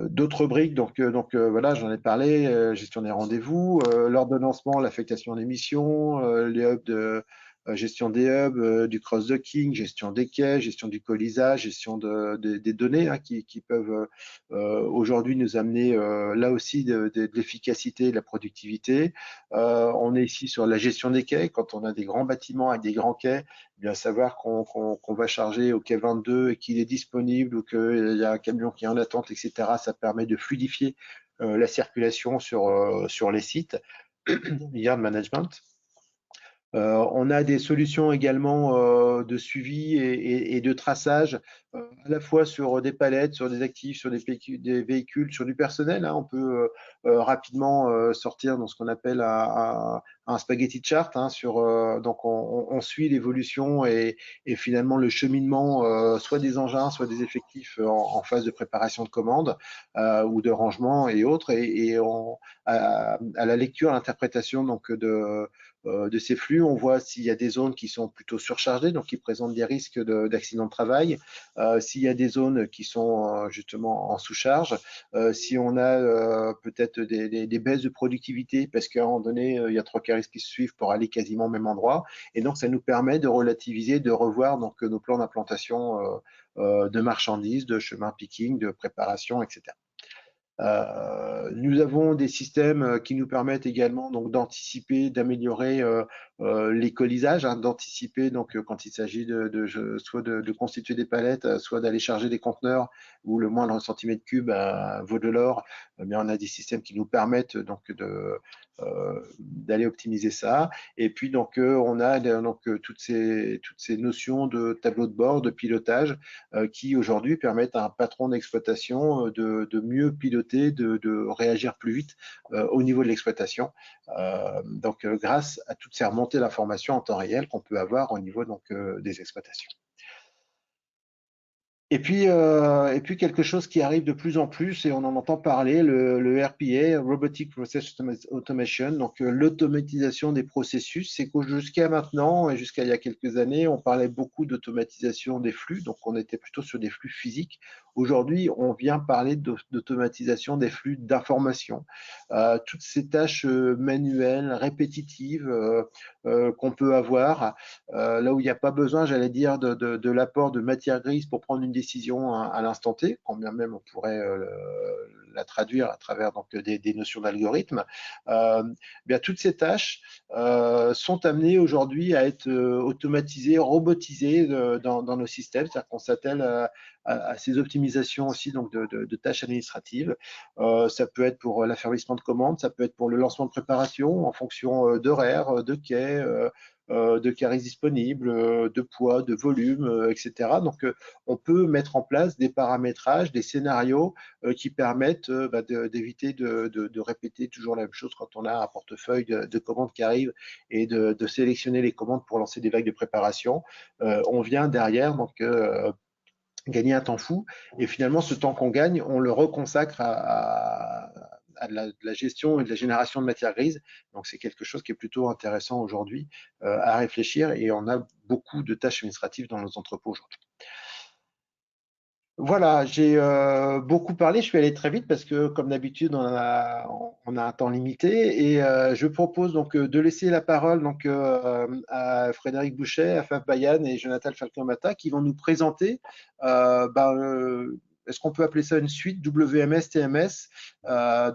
S1: D'autres briques, donc voilà, j'en ai parlé, gestion des rendez-vous, l'ordonnancement, l'affectation des missions, les hubs de gestion des hubs, du cross-docking, gestion des quais, gestion du colisage, gestion des données hein, qui peuvent aujourd'hui nous amener là aussi de l'efficacité et de la productivité. On est ici sur la gestion des quais. Quand on a des grands bâtiments avec des grands quais, bien savoir qu'on va charger au quai 22 et qu'il est disponible ou qu'il y a un camion qui est en attente, etc. Ça permet de fluidifier la circulation sur les sites. Yard management. On a des solutions également de suivi et de traçage, à la fois sur des palettes, sur des actifs, sur des véhicules, sur du personnel. Hein. On peut rapidement sortir dans ce qu'on appelle un spaghetti chart. Hein, donc on suit l'évolution et finalement le cheminement soit des engins, soit des effectifs en phase de préparation de commande ou de rangement et autres. Et à la lecture, à l'interprétation donc de ces flux, on voit s'il y a des zones qui sont plutôt surchargées, donc qui présentent des risques d'accident de travail, s'il y a des zones qui sont justement en sous-charge, si on a peut-être des baisses de productivité, parce qu'à un moment donné, il y a 3 risques qui se suivent pour aller quasiment au même endroit, et donc ça nous permet de relativiser, de revoir donc nos plans d'implantation de marchandises, de chemin picking, de préparation, etc. Nous avons des systèmes qui nous permettent également donc d'anticiper, d'améliorer les colisages, hein, d'anticiper donc quand il s'agit soit de constituer des palettes, soit d'aller charger des conteneurs où le moindre centimètre cube vaut de l'or. Mais on a des systèmes qui nous permettent donc d'aller optimiser ça. Et puis donc on a donc toutes ces notions de tableau de bord, de pilotage qui aujourd'hui permettent à un patron d'exploitation de mieux piloter, de réagir plus vite au niveau de l'exploitation. Donc grâce à toutes ces remontées d'informations en temps réel qu'on peut avoir au niveau donc des exploitations. Et puis quelque chose qui arrive de plus en plus, et on en entend parler, le RPA, Robotic Process Automation, donc l'automatisation des processus. C'est que jusqu'à maintenant, et jusqu'à il y a quelques années, on parlait beaucoup d'automatisation des flux, donc on était plutôt sur des flux physiques. Aujourd'hui, on vient parler d'automatisation des flux d'informations. Toutes ces tâches manuelles, répétitives qu'on peut avoir, là où il n'y a pas besoin, j'allais dire, de l'apport de matière grise pour prendre une décision décision à l'instant T, quand bien même on pourrait la traduire à travers donc des notions d'algorithme. Bien toutes ces tâches sont amenées aujourd'hui à être automatisées, robotisées dans nos systèmes, c'est-à-dire qu'on s'attelle à ces optimisations aussi donc de tâches administratives. Ça peut être pour l'affermissement de commandes, ça peut être pour le lancement de préparation en fonction d'horaires, de quais, de carrés disponibles, de poids, de volume, etc. Donc, on peut mettre en place des paramétrages, des scénarios qui permettent d'éviter de répéter toujours la même chose quand on a un portefeuille de commandes qui arrivent et de sélectionner les commandes pour lancer des vagues de préparation. On vient derrière donc gagner un temps fou et finalement ce temps qu'on gagne, on le reconsacre à de la gestion et de la génération de matières grises. Donc c'est quelque chose qui est plutôt intéressant aujourd'hui à réfléchir et on a beaucoup de tâches administratives dans nos entrepôts aujourd'hui. Voilà, j'ai beaucoup parlé, je suis allé très vite parce que comme d'habitude on a un temps limité et je propose donc de laisser la parole donc à Frédéric Bouchet, à Faf Bayan et Jonathan Falcon-Mata qui vont nous présenter est-ce qu'on peut appeler ça une suite WMS TMS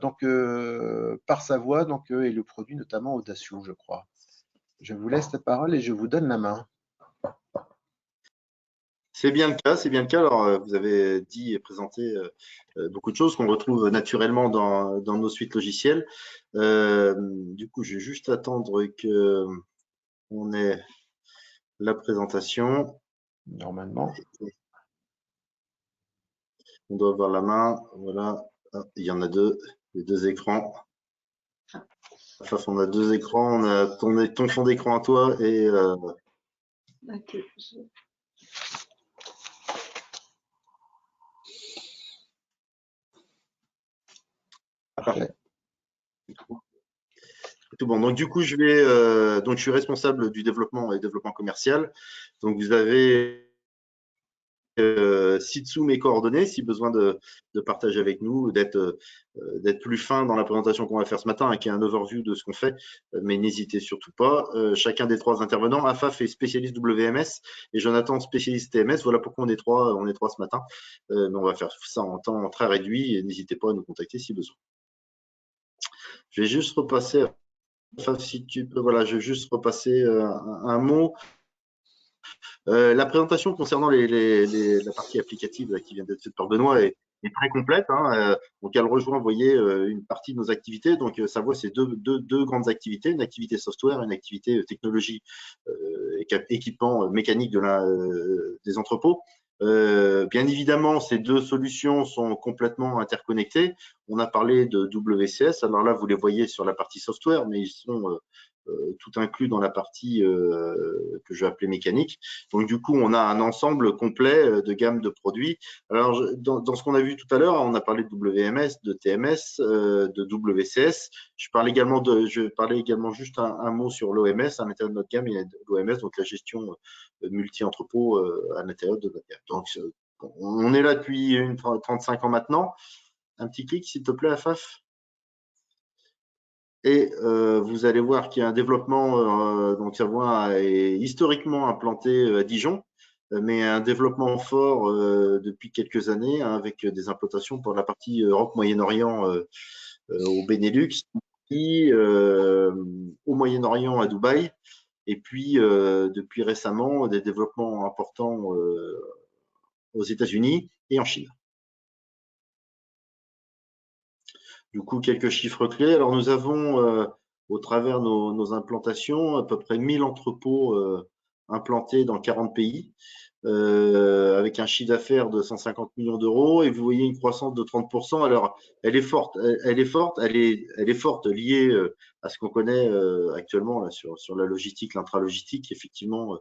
S1: donc par sa voix donc et le produit notamment Audacio je crois. Je vous laisse la parole et je vous donne la main.
S2: C'est bien le cas, c'est bien le cas. Alors, vous avez dit et présenté beaucoup de choses qu'on retrouve naturellement dans nos suites logicielles. Du coup, je vais juste attendre qu'on ait la présentation.
S1: Normalement.
S2: On doit avoir la main. Voilà. Ah, il y en a deux, les deux écrans. Enfin, on a deux écrans. On a ton fond d'écran à toi et.
S3: Okay.
S2: Tout bon. Donc du coup, je suis responsable du développement et développement commercial. Donc vous avez ci-dessous mes coordonnées si besoin de partager avec nous, d'être plus fin dans la présentation qu'on va faire ce matin, qui est un overview de ce qu'on fait, mais n'hésitez surtout pas. Chacun des trois intervenants, Afaf est spécialiste WMS et Jonathan spécialiste TMS. Voilà pourquoi on est trois ce matin. Mais on va faire ça en temps très réduit et n'hésitez pas à nous contacter si besoin. Je vais juste repasser. Enfin, si tu peux, voilà, je vais juste repasser un mot. La présentation concernant la partie applicative là, qui vient d'être faite par Benoît est très complète. Hein, donc, elle rejoint, vous voyez, une partie de nos activités. Donc, sa voix, c'est deux grandes activités, une activité software, une activité technologie, équipement mécanique des entrepôts. Bien évidemment, ces deux solutions sont complètement interconnectées. On a parlé de WCS. Alors là, vous les voyez sur la partie software, mais ils sont tout inclus dans la partie que je vais appeler mécanique. Donc, du coup, on a un ensemble complet de gamme de produits. Alors, dans ce qu'on a vu tout à l'heure, on a parlé de WMS, de TMS, de WCS. Je parlais également juste un mot sur l'OMS. À l'intérieur de notre gamme, il y a l'OMS, donc la gestion multi-entrepôt à l'intérieur de notre gamme. Donc, on est là depuis 35 ans maintenant. Un petit clic, s'il te plaît, Afaf. Et vous allez voir qu'il y a un développement, donc Savoie est historiquement implanté à Dijon, mais un développement fort depuis quelques années hein, avec des implantations pour la partie Europe, Moyen-Orient au Benelux, puis au Moyen-Orient à Dubaï, et puis depuis récemment des développements importants aux États-Unis et en Chine. Du coup, quelques chiffres clés. Alors, nous avons, au travers nos implantations, à peu près 1000 entrepôts implantés dans 40 pays, avec un chiffre d'affaires de 150 millions d'euros. Et vous voyez une croissance de 30%. Alors, elle est forte. Elle est forte liée à ce qu'on connaît actuellement là, sur la logistique, l'intralogistique. Effectivement,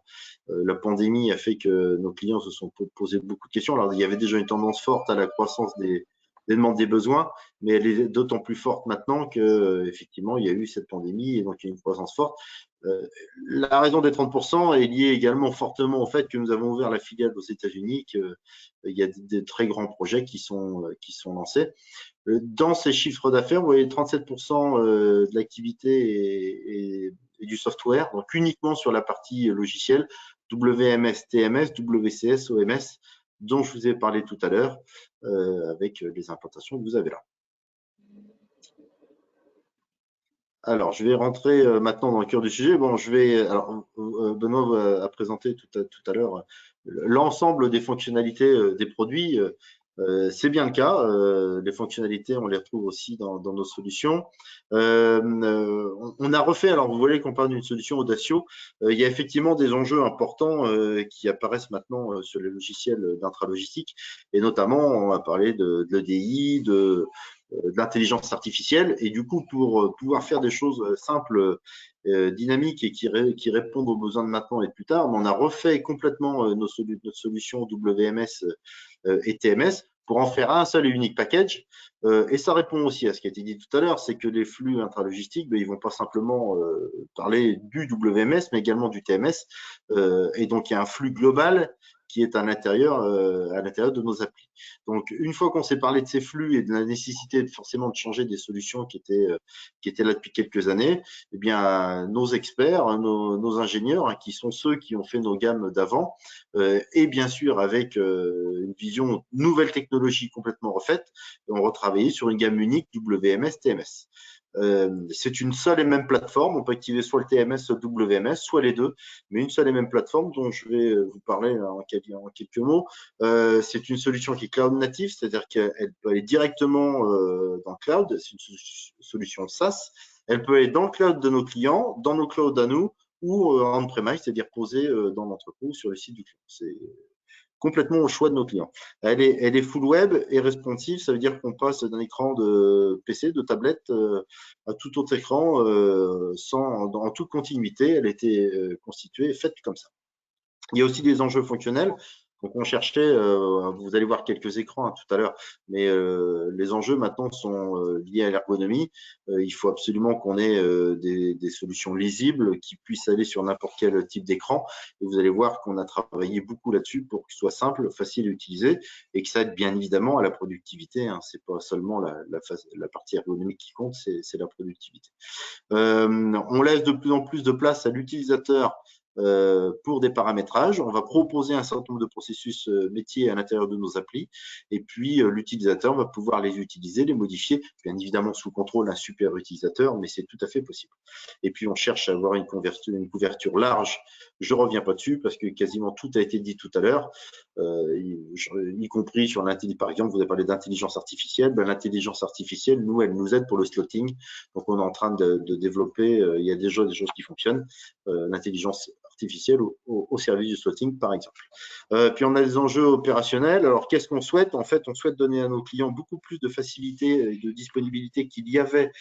S2: la pandémie a fait que nos clients se sont posé beaucoup de questions. Alors, il y avait déjà une tendance forte à la croissance des demandes, des besoins, mais elle est d'autant plus forte maintenant que effectivement il y a eu cette pandémie et donc il y a une croissance forte. La raison des 30% est liée également fortement au fait que nous avons ouvert la filiale aux États-Unis, qu'il y a des très grands projets qui sont lancés. Dans ces chiffres d'affaires, vous voyez 37% de l'activité et du software, donc uniquement sur la partie logicielle, WMS, TMS, WCS, OMS. dont je vous ai parlé tout à l'heure avec les implantations que vous avez là. Alors, je vais rentrer maintenant dans le cœur du sujet. Bon, alors, Benoît a présenté tout à l'heure l'ensemble des fonctionnalités des produits. C'est bien le cas. Les fonctionnalités, on les retrouve aussi dans nos solutions. On a refait, alors vous voyez qu'on parle d'une solution Audacio, il y a effectivement des enjeux importants qui apparaissent maintenant sur les logiciels d'intralogistique, et notamment, on va parler de l'EDI, de l'intelligence artificielle, et du coup, pour pouvoir faire des choses simples, dynamiques et qui répondent aux besoins de maintenant et de plus tard, on a refait complètement notre solution WMS et TMS pour en faire un seul et unique package. Et ça répond aussi à ce qui a été dit tout à l'heure, c'est que les flux intralogistiques, ils vont pas simplement parler du WMS, mais également du TMS. Et donc, il y a un flux global qui est à l'intérieur de nos applis. Donc, une fois qu'on s'est parlé de ces flux et de la nécessité forcément de changer des solutions qui étaient là depuis quelques années, eh bien, nos experts, nos ingénieurs, qui sont ceux qui ont fait nos gammes d'avant, et bien sûr avec une vision nouvelle technologie complètement refaite, ont retravaillé sur une gamme unique WMS-TMS. C'est une seule et même plateforme. On peut activer soit le TMS, soit le WMS, soit les deux, mais une seule et même plateforme dont je vais vous parler en quelques mots. C'est une solution qui est cloud native, c'est-à-dire qu'elle peut aller directement dans le cloud. C'est une solution SaaS. Elle peut aller dans le cloud de nos clients, dans nos clouds à nous, ou on-premise, c'est-à-dire posée dans l'entrepôt sur le site du client. C'est complètement au choix de nos clients. Elle est full web et responsive, ça veut dire qu'on passe d'un écran de PC, de tablette, à tout autre écran en toute continuité. Elle a été constituée, faite comme ça. Il y a aussi des enjeux fonctionnels. Donc, on cherchait, vous allez voir quelques écrans tout à l'heure, mais les enjeux maintenant sont liés à l'ergonomie. Il faut absolument qu'on ait des solutions lisibles qui puissent aller sur n'importe quel type d'écran. Et vous allez voir qu'on a travaillé beaucoup là-dessus pour que ce soit simple, facile à utiliser et que ça aide bien évidemment à la productivité. C'est pas seulement la partie ergonomique qui compte, c'est la productivité. On laisse de plus en plus de place à l'utilisateur pour des paramétrages. On va proposer un certain nombre de processus métiers à l'intérieur de nos applis et puis l'utilisateur va pouvoir les utiliser, les modifier, bien évidemment sous contrôle d'un super utilisateur, mais c'est tout à fait possible. Et puis on cherche à avoir une couverture large. Je ne reviens pas dessus parce que quasiment tout a été dit tout à l'heure, y compris sur l'intelligence. Par exemple, vous avez parlé d'intelligence artificielle. L'intelligence artificielle, nous, elle nous aide pour le slotting. Donc on est en train de développer, il y a déjà des choses qui fonctionnent, l'intelligence artificielle au service du slotting, par exemple. Puis on a des enjeux opérationnels. Alors, qu'est-ce qu'on souhaite? En fait, on souhaite donner à nos clients beaucoup plus de facilité et de disponibilité qu'il y avait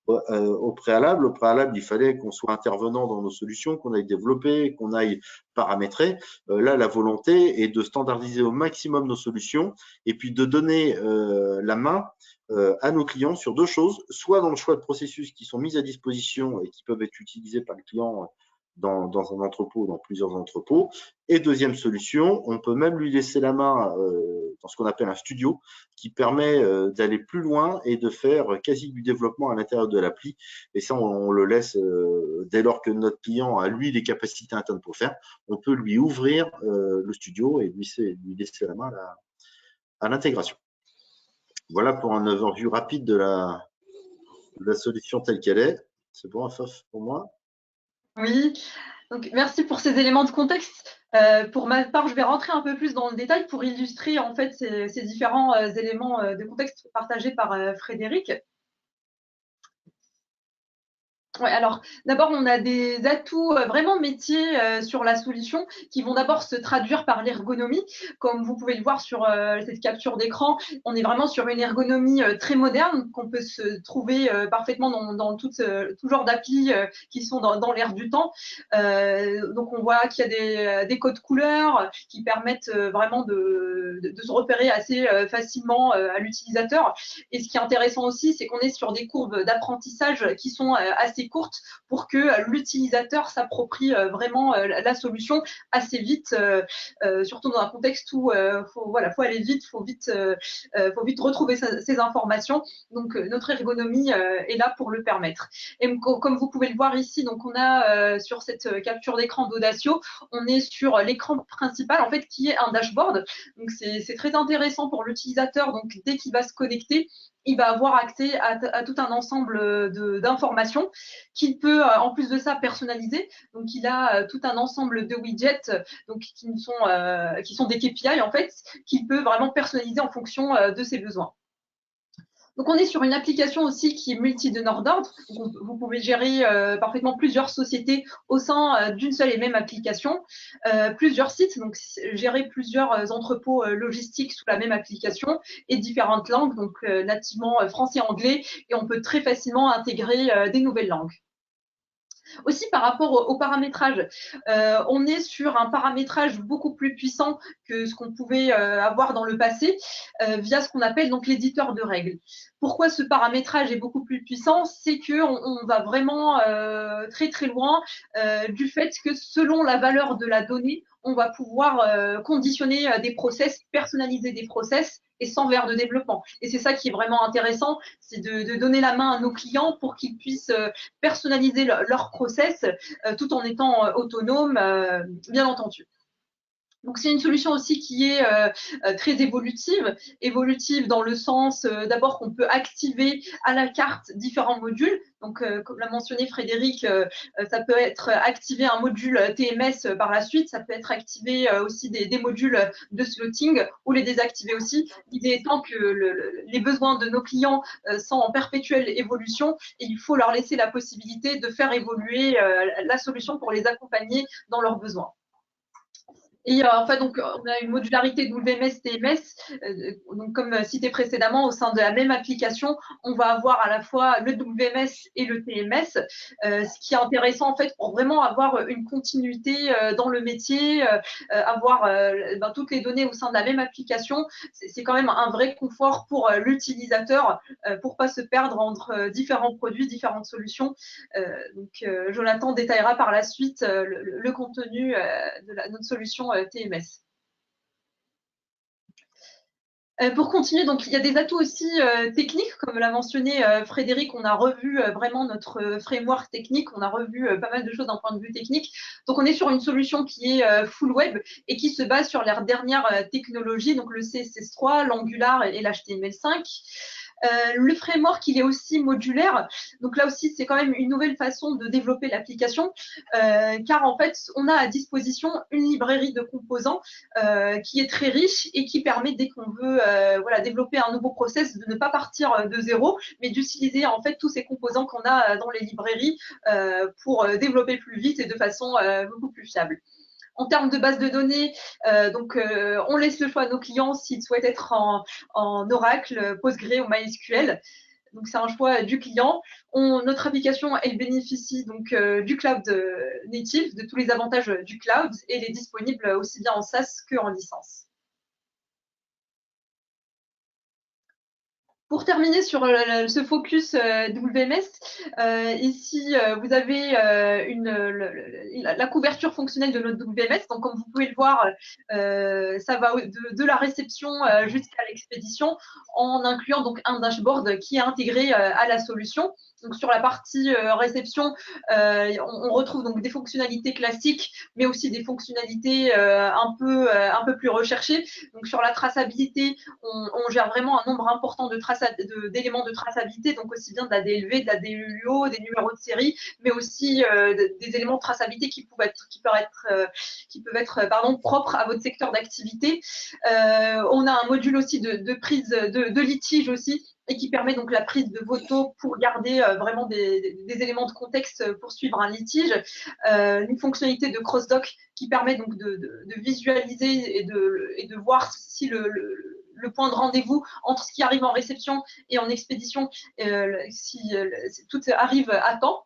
S2: au préalable. Au préalable, il fallait qu'on soit intervenant dans nos solutions, qu'on aille développer, qu'on aille paramétrer. Là, la volonté est de standardiser au maximum nos solutions et puis de donner la main à nos clients sur deux choses, soit dans le choix de processus qui sont mis à disposition et qui peuvent être utilisés par le client dans un entrepôt, dans plusieurs entrepôts. Et deuxième solution, on peut même lui laisser la main dans ce qu'on appelle un studio qui permet d'aller plus loin et de faire quasi du développement à l'intérieur de l'appli. Et ça, on le laisse dès lors que notre client a, lui, les capacités internes pour faire. On peut lui ouvrir le studio et lui laisser la main à l'intégration. Voilà pour un overview rapide de la solution telle qu'elle est. C'est bon, Afaf, pour moi?
S3: Oui, donc merci pour ces éléments de contexte. Pour ma part, je vais rentrer un peu plus dans le détail pour illustrer en fait ces différents éléments de contexte partagés par Frédéric. Ouais, alors d'abord, on a des atouts vraiment métiers sur la solution qui vont d'abord se traduire par l'ergonomie. Comme vous pouvez le voir sur cette capture d'écran, on est vraiment sur une ergonomie très moderne qu'on peut se trouver parfaitement dans tout genre d'applis qui sont dans l'air du temps. Donc on voit qu'il y a des codes couleurs qui permettent vraiment de se repérer assez facilement à l'utilisateur. Et ce qui est intéressant aussi, c'est qu'on est sur des courbes d'apprentissage qui sont assez assez courte pour que l'utilisateur s'approprie vraiment la solution assez vite, surtout dans un contexte où faut aller vite, faut vite retrouver ces informations. Donc notre ergonomie est là pour le permettre. Et comme vous pouvez le voir ici, donc on a sur cette capture d'écran d'Audacio, on est sur l'écran principal en fait qui est un dashboard. Donc c'est très intéressant pour l'utilisateur. Donc dès qu'il va se connecter, il va avoir accès à tout un ensemble d'informations qu'il peut, en plus de ça, personnaliser. Donc, il a tout un ensemble de widgets donc, qui sont des KPI, en fait, qu'il peut vraiment personnaliser en fonction de ses besoins. Donc, on est sur une application aussi qui est multi-donneur d'ordre. Vous pouvez gérer parfaitement plusieurs sociétés au sein d'une seule et même application, plusieurs sites, donc gérer plusieurs entrepôts logistiques sous la même application et différentes langues, donc nativement français et anglais, et on peut très facilement intégrer des nouvelles langues. Aussi, par rapport au paramétrage, on est sur un paramétrage beaucoup plus puissant que ce qu'on pouvait avoir dans le passé via ce qu'on appelle donc l'éditeur de règles. Pourquoi ce paramétrage est beaucoup plus puissant? C'est qu'on va vraiment très très loin du fait que selon la valeur de la donnée, on va pouvoir conditionner des process, personnaliser des process et sans verre de développement. Et c'est ça qui est vraiment intéressant, c'est de donner la main à nos clients pour qu'ils puissent personnaliser leur process tout en étant autonomes, bien entendu. Donc, c'est une solution aussi qui est très évolutive dans le sens d'abord qu'on peut activer à la carte différents modules. Donc, comme l'a mentionné Frédéric, ça peut être activé un module TMS par la suite, ça peut être activé aussi des modules de slotting ou les désactiver aussi. L'idée étant que les besoins de nos clients sont en perpétuelle évolution et il faut leur laisser la possibilité de faire évoluer la solution pour les accompagner dans leurs besoins. Et en fait, donc, on a une modularité WMS, TMS. Donc, comme cité précédemment, au sein de la même application, on va avoir à la fois le WMS et le TMS, ce qui est intéressant en fait pour vraiment avoir une continuité dans le métier, avoir toutes les données au sein de la même application. C'est quand même un vrai confort pour l'utilisateur pour pas se perdre entre différents produits, différentes solutions. Donc, Jonathan détaillera par la suite le contenu de notre solution TMS. Pour continuer, donc il y a des atouts aussi techniques, comme l'a mentionné Frédéric, on a revu vraiment notre framework technique, on a revu pas mal de choses d'un point de vue technique. Donc on est sur une solution qui est full web et qui se base sur les dernières technologies, donc le CSS3, l'Angular et l'HTML5. Le framework, il est aussi modulaire. Donc là aussi, c'est quand même une nouvelle façon de développer l'application, car en fait, on a à disposition une librairie de composants qui est très riche et qui permet, dès qu'on veut développer un nouveau process, de ne pas partir de zéro, mais d'utiliser en fait tous ces composants qu'on a dans les librairies pour développer plus vite et de façon beaucoup plus fiable. En termes de base de données, on laisse le choix à nos clients s'ils souhaitent être en Oracle, Postgre ou MySQL. Donc, c'est un choix du client. Notre application, elle bénéficie donc du cloud native, de tous les avantages du cloud, et elle est disponible aussi bien en SaaS qu'en licence. Pour terminer sur ce focus WMS, ici, vous avez la couverture fonctionnelle de notre WMS. Donc, comme vous pouvez le voir, ça va de la réception jusqu'à l'expédition en incluant donc un dashboard qui est intégré à la solution. Donc, sur la partie réception, on retrouve donc des fonctionnalités classiques, mais aussi des fonctionnalités un peu plus recherchées. Donc, sur la traçabilité, on gère vraiment un nombre important d'éléments de traçabilité, donc aussi bien de la DLV, de la DLUO, des numéros de série, mais aussi des éléments de traçabilité qui peuvent être propres à votre secteur d'activité. On a un module aussi de prise de litige aussi, et qui permet donc la prise de photos pour garder vraiment des éléments de contexte pour suivre un litige. Une fonctionnalité de cross-doc qui permet donc de visualiser et de voir si le point de rendez-vous entre ce qui arrive en réception et en expédition, si tout arrive à temps.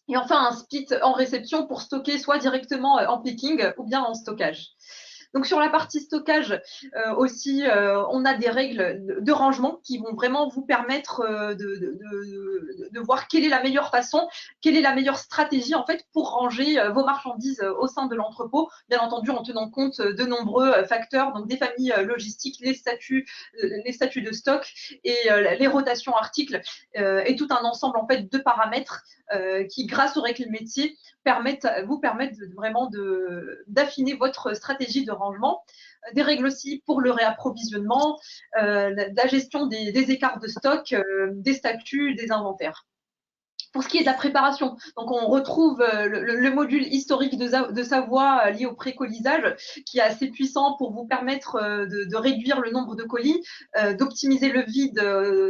S3: Et enfin, un split en réception pour stocker soit directement en picking ou bien en stockage. Donc sur la partie stockage aussi, on a des règles de rangement qui vont vraiment vous permettre de voir quelle est la meilleure façon, quelle est la meilleure stratégie en fait pour ranger vos marchandises au sein de l'entrepôt, bien entendu en tenant compte de nombreux facteurs, donc des familles logistiques, les statuts de stock et les rotations articles et tout un ensemble en fait de paramètres qui, grâce aux règles métiers, vous permettent vraiment d'affiner votre stratégie de rangement. Des règles aussi pour le réapprovisionnement, la gestion des écarts de stock, des statuts, des inventaires. Pour ce qui est de la préparation, donc on retrouve le module historique de Savoie lié au précolisage qui est assez puissant pour vous permettre de réduire le nombre de colis, d'optimiser le vide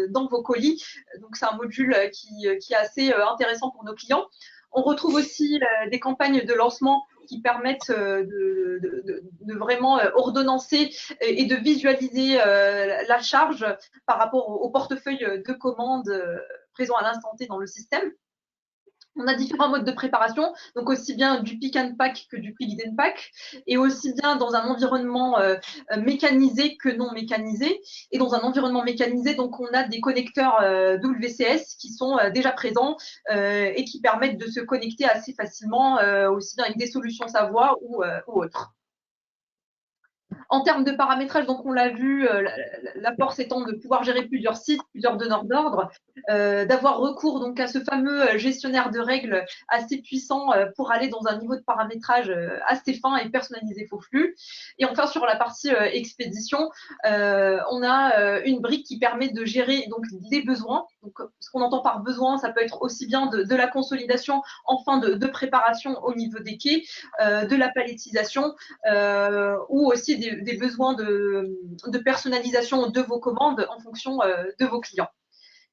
S3: dans vos colis. Donc c'est un module qui est assez intéressant pour nos clients. On retrouve aussi des campagnes de lancement qui permettent de vraiment ordonnancer et de visualiser la charge par rapport au portefeuille de commandes présent à l'instant T dans le système. On a différents modes de préparation, donc aussi bien du pick and pack que du pick and pack, et aussi bien dans un environnement mécanisé que non mécanisé. Et dans un environnement mécanisé, donc on a des connecteurs WCS qui sont déjà présents et qui permettent de se connecter assez facilement, aussi bien avec des solutions Savoie ou autres. En termes de paramétrage, donc on l'a vu, la force étant de pouvoir gérer plusieurs sites, plusieurs donneurs d'ordre, d'avoir recours donc à ce fameux gestionnaire de règles assez puissant pour aller dans un niveau de paramétrage assez fin et personnaliser vos flux. Et enfin sur la partie expédition, on a une brique qui permet de gérer donc les besoins. Donc ce qu'on entend par besoin, ça peut être aussi bien de la consolidation en fin de préparation au niveau des quais, de la palettisation ou aussi des besoins de personnalisation de vos commandes en fonction de vos clients.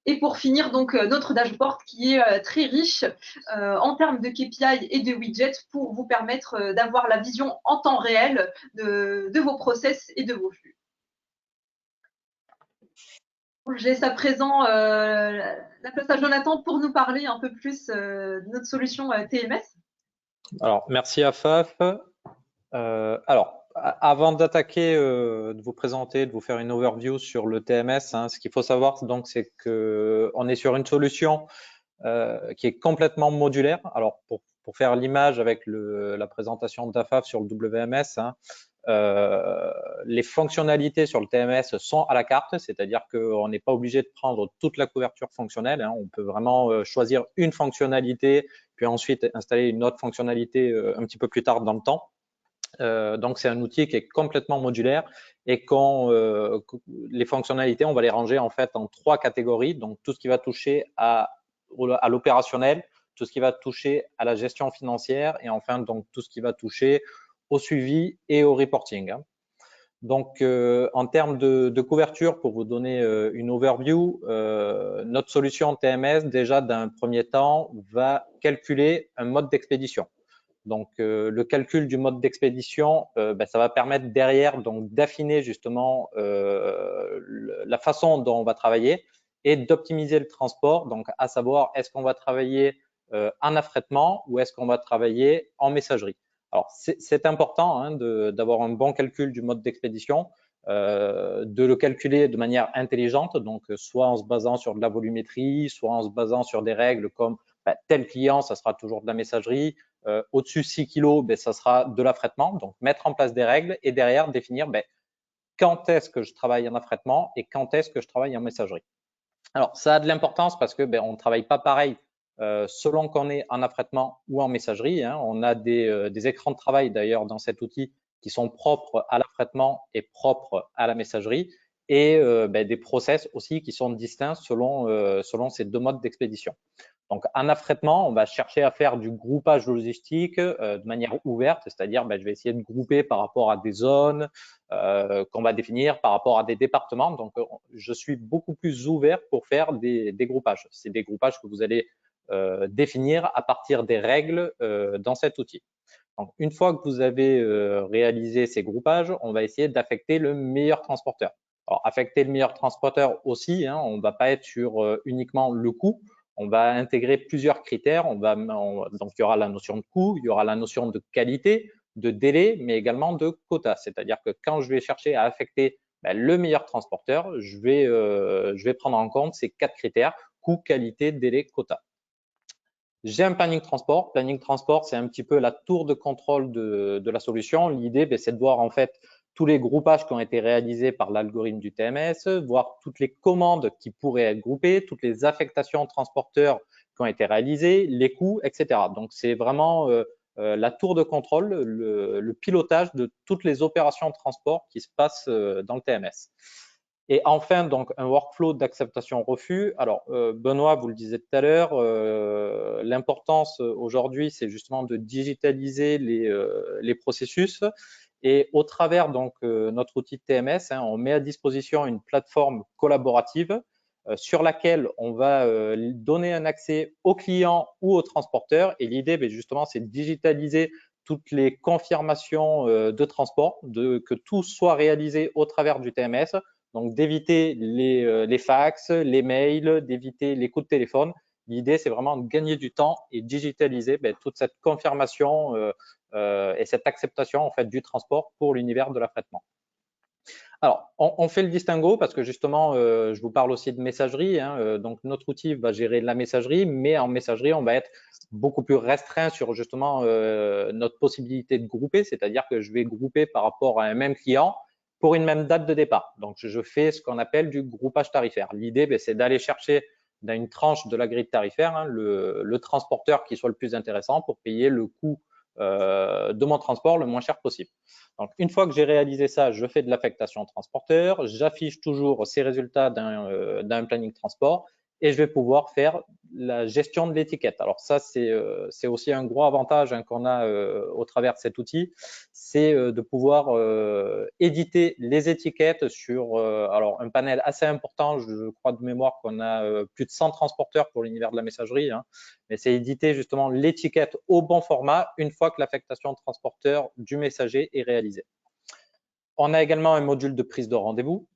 S3: Et pour finir, donc notre dashboard qui est très riche en termes de KPI et de widgets pour vous permettre d'avoir la vision en temps réel de vos process et de vos flux. Je laisse à présent la place à Jonathan pour nous parler un peu plus de notre solution TMS.
S4: Alors, merci Afaf. Alors, avant d'attaquer, de vous présenter, de vous faire une overview sur le TMS, ce qu'il faut savoir, donc, c'est qu'on est sur une solution qui est complètement modulaire. Alors, pour faire l'image avec la présentation d'Afaf sur le WMS, les fonctionnalités sur le TMS sont à la carte, c'est-à-dire qu'on n'est pas obligé de prendre toute la couverture fonctionnelle. On peut vraiment choisir une fonctionnalité, puis ensuite installer une autre fonctionnalité un petit peu plus tard dans le temps. Donc, c'est un outil qui est complètement modulaire et les fonctionnalités, on va les ranger en fait en 3 catégories. Donc, tout ce qui va toucher à l'opérationnel, tout ce qui va toucher à la gestion financière et enfin donc tout ce qui va toucher au suivi et au reporting. Donc, en termes de couverture, pour vous donner une overview, notre solution TMS, déjà d'un premier temps, va calculer un mode d'expédition. Donc, le calcul du mode d'expédition, ça va permettre derrière donc d'affiner justement la façon dont on va travailler et d'optimiser le transport. Donc, à savoir, est-ce qu'on va travailler en affrètement ou est-ce qu'on va travailler en messagerie? Alors, c'est important d'avoir un bon calcul du mode d'expédition, de le calculer de manière intelligente, donc soit en se basant sur de la volumétrie, soit en se basant sur des règles comme tel client, ça sera toujours de la messagerie, au-dessus 6 kg, ça sera de l'affrètement. Donc, mettre en place des règles et derrière définir quand est-ce que je travaille en affrètement et quand est-ce que je travaille en messagerie. Alors, ça a de l'importance parce que on ne travaille pas pareil selon qu'on est en affrètement ou en messagerie. On a des écrans de travail d'ailleurs dans cet outil qui sont propres à l'affrètement et propres à la messagerie et des process aussi qui sont distincts selon ces 2 modes d'expédition. Donc, en affrètement, on va chercher à faire du groupage logistique de manière ouverte, c'est-à-dire je vais essayer de grouper par rapport à des zones qu'on va définir, par rapport à des départements. Donc, je suis beaucoup plus ouvert pour faire des groupages. C'est des groupages que vous allez définir à partir des règles dans cet outil. Donc, une fois que vous avez réalisé ces groupages, on va essayer d'affecter le meilleur transporteur. Alors, affecter le meilleur transporteur aussi, on ne va pas être sur uniquement le coût. On va intégrer plusieurs critères. Donc, il y aura la notion de coût, il y aura la notion de qualité. de délai, mais également de quota. C'est-à-dire que quand je vais chercher à affecter le meilleur transporteur, je vais prendre en compte ces 4 critères: coût, qualité, délai, quota. J'ai un planning transport. Planning transport, c'est un petit peu la tour de contrôle de la solution. L'idée, c'est de voir en fait tous les groupages qui ont été réalisés par l'algorithme du TMS, voir toutes les commandes qui pourraient être groupées, toutes les affectations transporteurs qui ont été réalisées, les coûts, etc. Donc, c'est vraiment la tour de contrôle, le pilotage de toutes les opérations de transport qui se passent dans le TMS. Et enfin, donc, un workflow d'acceptation-refus. Alors, Benoît, vous le disiez tout à l'heure, l'importance aujourd'hui, c'est justement de digitaliser les processus. Et au travers donc notre outil de TMS, on met à disposition une plateforme collaborative sur laquelle on va donner un accès aux clients ou aux transporteurs. Et l'idée, justement, c'est de digitaliser toutes les confirmations de transport, que tout soit réalisé au travers du TMS. Donc, d'éviter les fax, les mails, d'éviter les coups de téléphone. L'idée, c'est vraiment de gagner du temps et digitaliser toute cette confirmation et cette acceptation en fait du transport pour l'univers de l'affrètement. Alors, on fait le distinguo parce que justement, je vous parle aussi de messagerie. Donc, notre outil va gérer la messagerie, mais en messagerie, on va être beaucoup plus restreint sur justement notre possibilité de grouper, c'est-à-dire que je vais grouper par rapport à un même client pour une même date de départ. Donc, je fais ce qu'on appelle du groupage tarifaire. L'idée, c'est d'aller chercher dans une tranche de la grille tarifaire le transporteur qui soit le plus intéressant pour payer le coût de mon transport le moins cher possible. Donc, une fois que j'ai réalisé ça, je fais de l'affectation transporteur, j'affiche toujours ces résultats d'un planning transport et je vais pouvoir faire la gestion de l'étiquette. Alors ça, c'est aussi un gros avantage qu'on a au travers de cet outil, c'est de pouvoir éditer les étiquettes sur alors un panel assez important. Je crois de mémoire qu'on a plus de 100 transporteurs pour l'univers de la messagerie, mais c'est éditer justement l'étiquette au bon format une fois que l'affectation transporteur du messager est réalisée. On a également un module de prise de rendez-vous,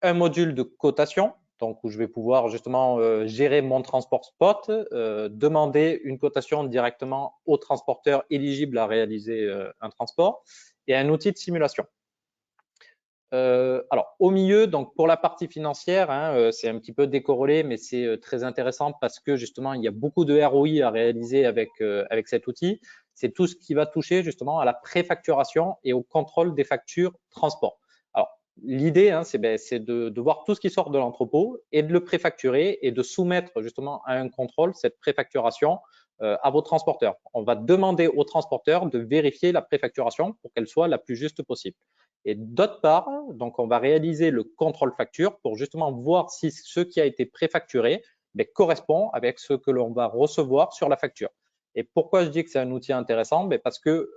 S4: un module de cotation, donc où je vais pouvoir justement gérer mon transport spot, demander une cotation directement au transporteur éligible à réaliser un transport, et un outil de simulation. Alors, au milieu, donc pour la partie financière, c'est un petit peu décorrélé, mais c'est très intéressant parce que justement, il y a beaucoup de ROI à réaliser avec cet outil. C'est tout ce qui va toucher justement à la préfacturation et au contrôle des factures transport. Alors, l'idée, c'est de voir tout ce qui sort de l'entrepôt et de le préfacturer et de soumettre justement à un contrôle cette préfacturation à vos transporteurs. On va demander aux transporteurs de vérifier la préfacturation pour qu'elle soit la plus juste possible. Et d'autre part, donc on va réaliser le contrôle facture pour justement voir si ce qui a été préfacturé correspond avec ce que l'on va recevoir sur la facture. Et pourquoi je dis que c'est un outil intéressant? Parce que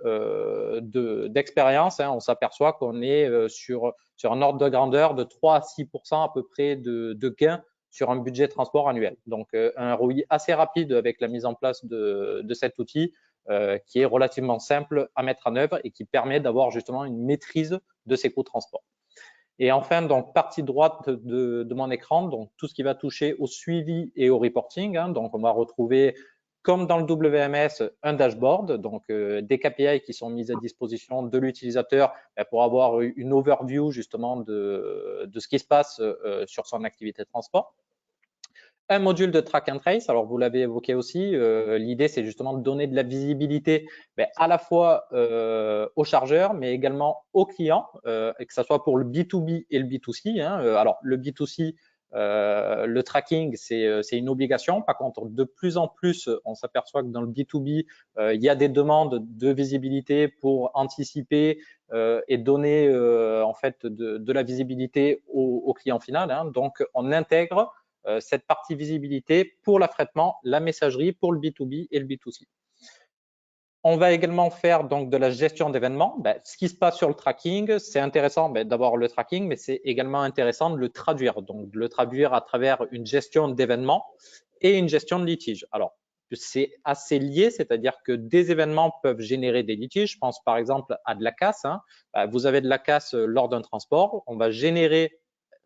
S4: d'expérience, on s'aperçoit qu'on est sur un ordre de grandeur de 3 à 6% à peu près de gains sur un budget transport annuel. Donc, un ROI assez rapide avec la mise en place de cet outil qui est relativement simple à mettre en œuvre et qui permet d'avoir justement une maîtrise de ces coûts de transport. Et enfin, donc, partie droite de mon écran, donc tout ce qui va toucher au suivi et au reporting. Donc, on va retrouver, comme dans le WMS, un dashboard, donc des KPI qui sont mis à disposition de l'utilisateur pour avoir une overview justement de ce qui se passe sur son activité de transport. Un module de track and trace, alors vous l'avez évoqué aussi, l'idée c'est justement de donner de la visibilité à la fois aux chargeurs, mais également aux clients, et que ce soit pour le B2B et le B2C. Alors le B2C, le tracking, c'est une obligation. Par contre, de plus en plus, on s'aperçoit que dans le B2B, il y a des demandes de visibilité pour anticiper et donner en fait de la visibilité au client final. Donc, on intègre cette partie visibilité pour l'affrètement, la messagerie pour le B2B et le B2C. On va également faire donc de la gestion d'événements. Ce qui se passe sur le tracking, c'est intéressant d'avoir le tracking, mais c'est également intéressant de le traduire. Donc, de le traduire à travers une gestion d'événements et une gestion de litiges. Alors, c'est assez lié, c'est-à-dire que des événements peuvent générer des litiges. Je pense par exemple à de la casse. Vous avez de la casse lors d'un transport. On va générer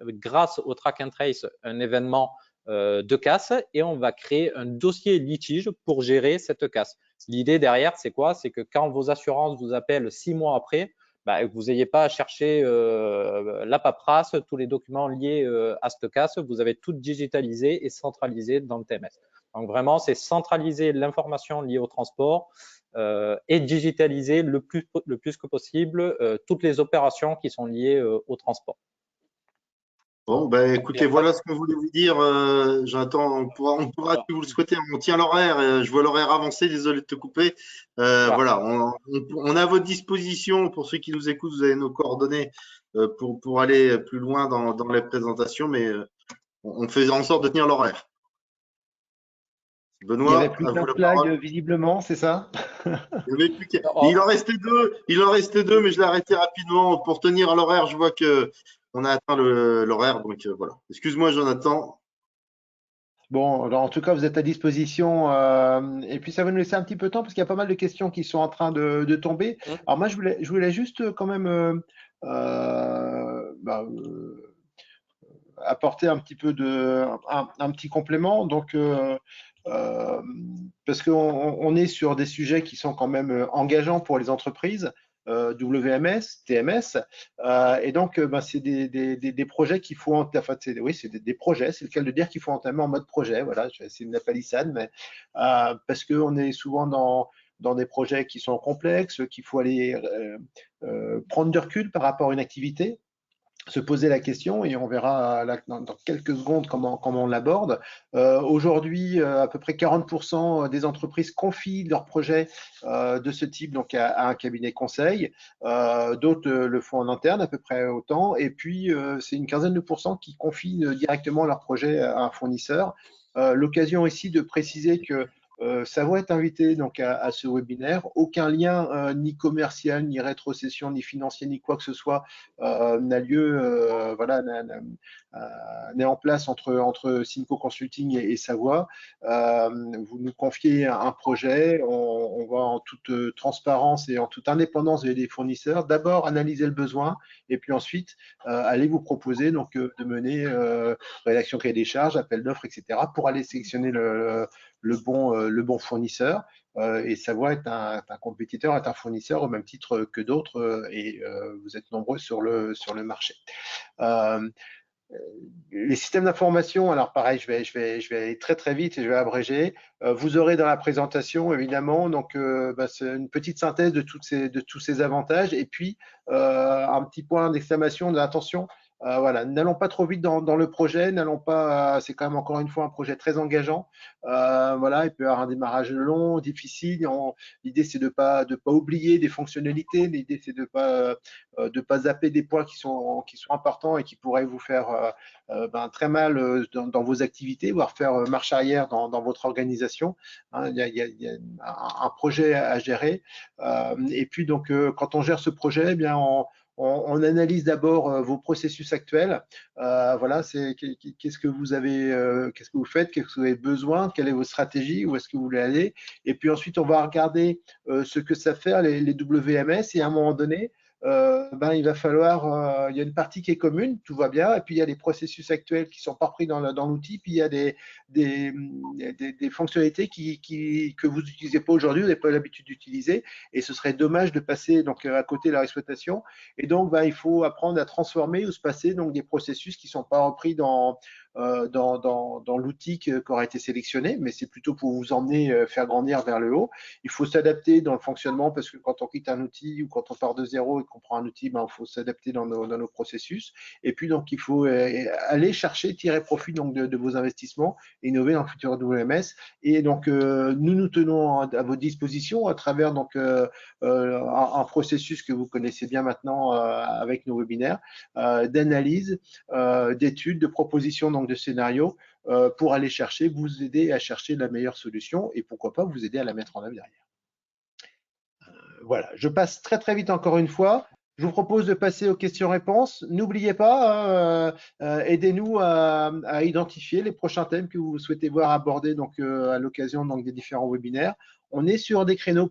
S4: grâce au track and trace un événement de casse et on va créer un dossier litige pour gérer cette casse. L'idée derrière, c'est quoi? C'est que quand vos assurances vous appellent 6 mois après, que vous n'ayez pas à chercher la paperasse, tous les documents liés à cette casse, vous avez tout digitalisé et centralisé dans le TMS. Donc vraiment, c'est centraliser l'information liée au transport et digitaliser le plus que possible toutes les opérations qui sont liées au transport.
S2: Bon, écoutez, voilà ce qu'on voulait vous dire. J'attends, on pourra, si vous le souhaitez, on tient l'horaire. Je vois l'horaire avancer, désolé de te couper. Voilà, on est à votre disposition. Pour ceux qui nous écoutent, vous avez nos coordonnées pour aller plus loin dans les présentations, mais on fait en sorte de tenir l'horaire.
S1: Benoît, il n'y avait plus qu'un slide, visiblement, c'est ça?
S2: Il en restait deux, mais je l'ai arrêté rapidement pour tenir l'horaire. Je vois que on a atteint l'horaire, donc voilà. Excuse-moi, Jonathan.
S1: Bon, alors en tout cas, vous êtes à disposition. Et puis, ça va nous laisser un petit peu de temps parce qu'il y a pas mal de questions qui sont en train de tomber. Alors moi, je voulais juste quand même apporter un petit peu un petit complément. Donc, parce qu'on est sur des sujets qui sont quand même engageants pour les entreprises. WMS, TMS, et donc c'est des projets qu'il faut oui, c'est des projets, c'est le cas de dire qu'il faut entamer en mode projet. Voilà, c'est une palissade, mais parce qu'on est souvent dans des projets qui sont complexes, qu'il faut aller prendre du recul par rapport à une activité, se poser la question, et on verra dans quelques secondes comment on l'aborde. Aujourd'hui, à peu près 40% des entreprises confient leurs projets de ce type donc à un cabinet conseil. D'autres le font en interne, à peu près autant. Et puis, c'est une quinzaine de pourcents qui confient directement leurs projets à un fournisseur. L'occasion ici de préciser que Savoie est invité donc à ce webinaire. Aucun lien ni commercial, ni rétrocession, ni financier, ni quoi que ce soit n'a lieu, n'est en place entre Simco Consulting et Savoie. Vous nous confiez un projet, on va en toute transparence et en toute indépendance des fournisseurs d'abord analyser le besoin et puis ensuite aller vous proposer donc de mener rédaction cahier des charges, appel d'offres, etc. pour aller sélectionner le bon fournisseur. Et Savoie est un compétiteur, est un fournisseur au même titre que d'autres, et vous êtes nombreux sur le marché. Les systèmes d'information, alors pareil, je vais aller très très vite et je vais abréger. Vous aurez dans la présentation évidemment donc c'est une petite synthèse de tous ces avantages, et puis un petit point d'exclamation de attention. Voilà, n'allons pas trop vite dans le projet, c'est quand même encore une fois un projet très engageant. Voilà, il peut y avoir un démarrage long, difficile. L'idée c'est de pas oublier des fonctionnalités. L'idée c'est de pas zapper des points qui sont importants et qui pourraient vous faire très mal dans vos activités, voire faire marche arrière dans votre organisation. Hein, il y a un projet à gérer. Et puis donc quand on gère ce projet, eh bien on analyse d'abord vos processus actuels. Voilà, qu'est-ce que vous avez, qu'est-ce que vous faites, qu'est-ce que vous avez besoin, quelle est votre stratégie, où est-ce que vous voulez aller. Et puis ensuite, on va regarder ce que ça fait les WMS, et à un moment donné, il va falloir, il y a une partie qui est commune, tout va bien, et puis il y a les processus actuels qui sont pas repris dans l'outil, puis il y a des fonctionnalités que vous n'utilisez pas aujourd'hui, vous n'avez pas l'habitude d'utiliser, et ce serait dommage de passer donc à côté de leur exploitation. Et donc il faut apprendre à transformer ou se passer donc des processus qui sont pas repris dans l'outil qui aura été sélectionné, mais c'est plutôt pour vous emmener faire grandir vers le haut. Il faut s'adapter dans le fonctionnement, parce que quand on quitte un outil ou quand on part de zéro et qu'on prend un outil, il faut s'adapter dans nos processus. Et puis donc il faut aller chercher, tirer profit donc de vos investissements, innover dans le futur WMS. Et donc nous tenons à votre disposition à travers donc un processus que vous connaissez bien maintenant avec nos webinaires d'analyse, d'études, de propositions donc de scénarios pour aller vous aider à chercher la meilleure solution, et pourquoi pas vous aider à la mettre en œuvre derrière. Voilà, je passe très très vite encore une fois. Je vous propose de passer aux questions-réponses. N'oubliez pas, aidez-nous à identifier les prochains thèmes que vous souhaitez voir abordés donc, à l'occasion donc, des différents webinaires. On est sur des créneaux,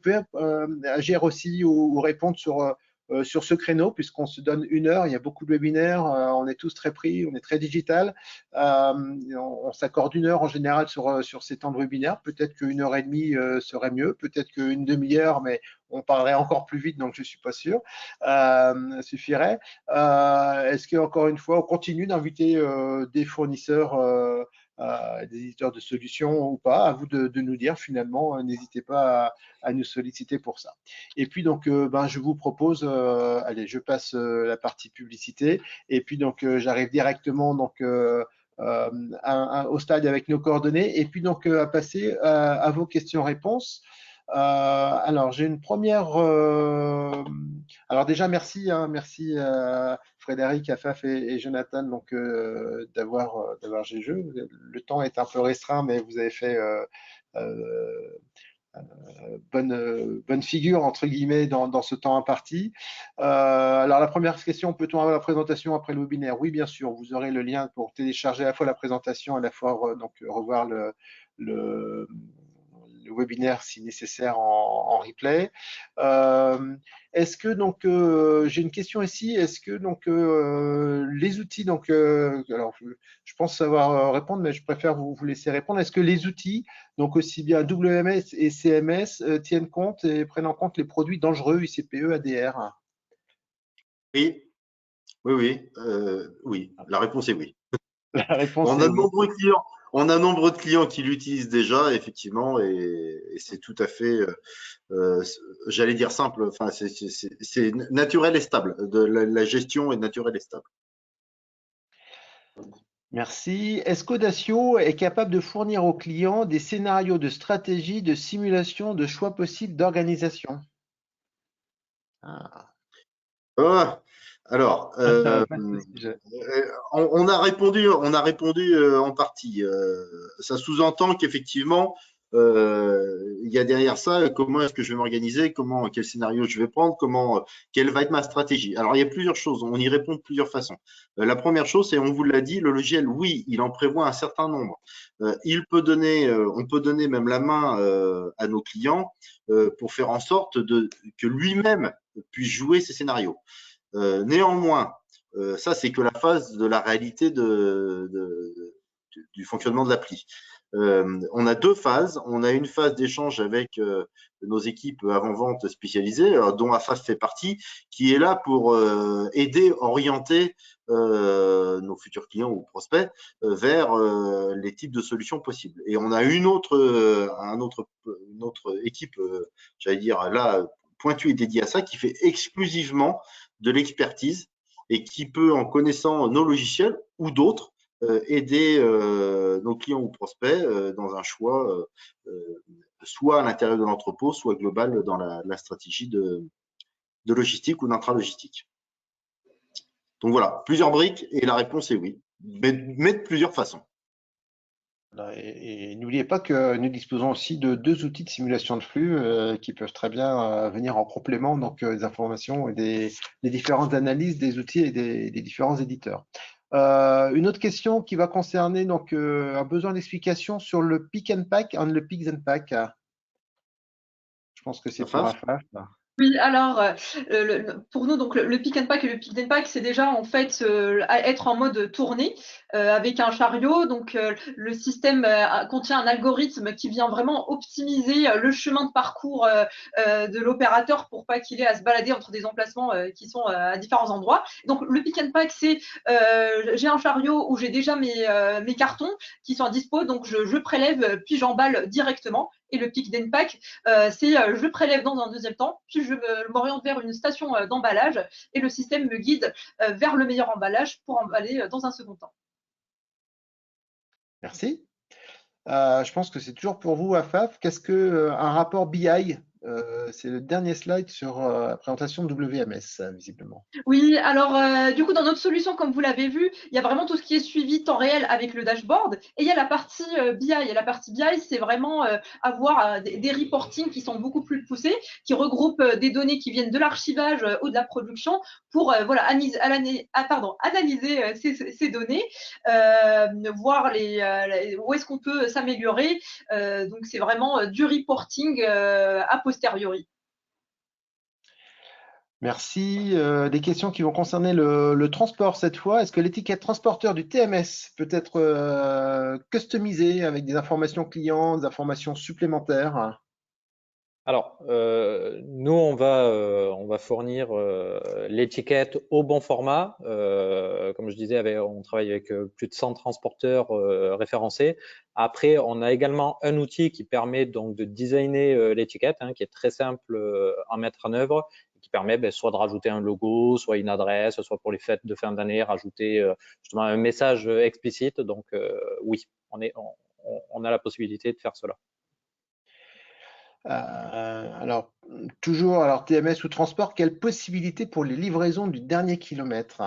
S1: agir aussi ou répondre sur sur ce créneau, puisqu'on se donne 1 heure. Il y a beaucoup de webinaires, on est tous très pris, on est très digital. On s'accorde 1 heure en général sur ces temps de webinaire. Peut-être qu'1 heure et demie serait mieux, peut-être qu'une demi-heure, mais on parlerait encore plus vite, donc je suis pas sûr, suffirait. Est-ce qu'encore une fois, on continue d'inviter des fournisseurs, des éditeurs de solutions ou pas? À vous de nous dire finalement, n'hésitez pas à nous solliciter pour ça. Et puis donc, je vous propose, allez, je passe la partie publicité, et puis donc j'arrive directement donc au stade avec nos coordonnées, et puis donc à passer à vos questions-réponses. Alors, j'ai une première. Alors déjà, merci, merci Frédéric, Afaf et Jonathan donc d'avoir joué le jeu. Le temps est un peu restreint, mais vous avez fait bonne figure entre guillemets dans ce temps imparti. Alors la première question, peut-on avoir la présentation après le webinaire? Oui, bien sûr. Vous aurez le lien pour télécharger à la fois la présentation, à la fois donc revoir le webinaire si nécessaire en replay. Est-ce que donc j'ai une question ici, est-ce que donc les outils donc alors je pense savoir répondre, mais je préfère vous laisser répondre. Est-ce que les outils donc aussi bien WMS et CMS tiennent compte et prennent en compte les produits dangereux ICPE ADR?
S2: Oui, oui. La réponse est oui.
S1: La réponse
S2: On
S1: est
S2: a
S1: oui.
S2: nombreux de clients qui l'utilisent déjà, effectivement, et c'est tout à fait, j'allais dire simple. Enfin, c'est naturel et stable. La gestion est naturelle et stable.
S1: Merci. Est-ce qu'Audacio est capable de fournir aux clients des scénarios de stratégie, de simulation, de choix possibles d'organisation?
S2: Alors,
S1: On
S2: on a répondu en partie. Ça sous-entend qu'effectivement, il y a derrière ça, comment est-ce que je vais m'organiser, quel scénario je vais prendre, quelle va être ma stratégie. Alors, il y a plusieurs choses, on y répond de plusieurs façons. La première chose, c'est, on vous l'a dit, le logiciel, oui, il en prévoit un certain nombre. On peut donner même la main à nos clients pour faire en sorte que lui-même puisse jouer ces scénarios. Néanmoins, ça c'est que la phase de la réalité du fonctionnement de l'appli. On a 2 phases. On a une phase d'échange avec nos équipes avant-vente spécialisées, dont AFAF fait partie, qui est là pour aider, orienter nos futurs clients ou prospects vers les types de solutions possibles. Et on a une autre équipe, j'allais dire là, pointue et dédiée à ça, qui fait exclusivement de l'expertise et qui peut, en connaissant nos logiciels ou d'autres, aider nos clients ou prospects dans un choix soit à l'intérieur de l'entrepôt, soit global dans la stratégie de logistique ou d'intralogistique. Donc voilà, plusieurs briques et la réponse est oui, mais de plusieurs façons.
S1: Et n'oubliez pas que nous disposons aussi de 2 outils de simulation de flux qui peuvent très bien venir en complément donc des informations et des différentes analyses des outils et des différents éditeurs. Une autre question qui va concerner donc un besoin d'explication sur le pick and pack et le pick and pack. Je pense que c'est pour AFAF.
S3: Oui, alors pour nous, donc le pick and pack et le pick and pack, c'est déjà en fait être en mode tournée avec un chariot. Donc le système contient un algorithme qui vient vraiment optimiser le chemin de parcours de l'opérateur pour pas qu'il ait à se balader entre des emplacements qui sont à différents endroits. Donc le pick and pack, c'est j'ai un chariot où j'ai déjà mes cartons qui sont à dispo, donc je prélève puis j'emballe directement. Et le pick and pack, c'est je prélève dans un deuxième temps, puis je m'oriente vers une station d'emballage et le système me guide vers le meilleur emballage pour emballer dans un second temps.
S1: Merci. Je pense que c'est toujours pour vous, Afaf. Qu'est-ce que un rapport BI? C'est le dernier slide sur la présentation de WMS, visiblement.
S3: Oui, alors du coup, dans notre solution, comme vous l'avez vu, il y a vraiment tout ce qui est suivi temps réel avec le dashboard et il y a la partie BI. Et la partie BI, c'est vraiment avoir des reportings qui sont beaucoup plus poussés, qui regroupent des données qui viennent de l'archivage ou de la production pour voilà, analyser ces données, voir où est-ce qu'on peut s'améliorer. Donc, c'est vraiment du reporting a posteriori.
S1: Merci. Des questions qui vont concerner le transport cette fois. Est-ce que l'étiquette transporteur du TMS peut être customisée avec des informations clients, des informations supplémentaires?
S4: Alors, nous, on va fournir l'étiquette au bon format. Comme je disais, on travaille avec plus de 100 transporteurs référencés. Après, on a également un outil qui permet donc de designer l'étiquette, hein, qui est très simple à mettre en œuvre, qui permet soit de rajouter un logo, soit une adresse, soit pour les fêtes de fin d'année, rajouter justement un message explicite. Donc, oui, on a la possibilité de faire cela.
S1: Alors, toujours, alors TMS ou transport, quelle possibilité pour les livraisons du dernier kilomètre?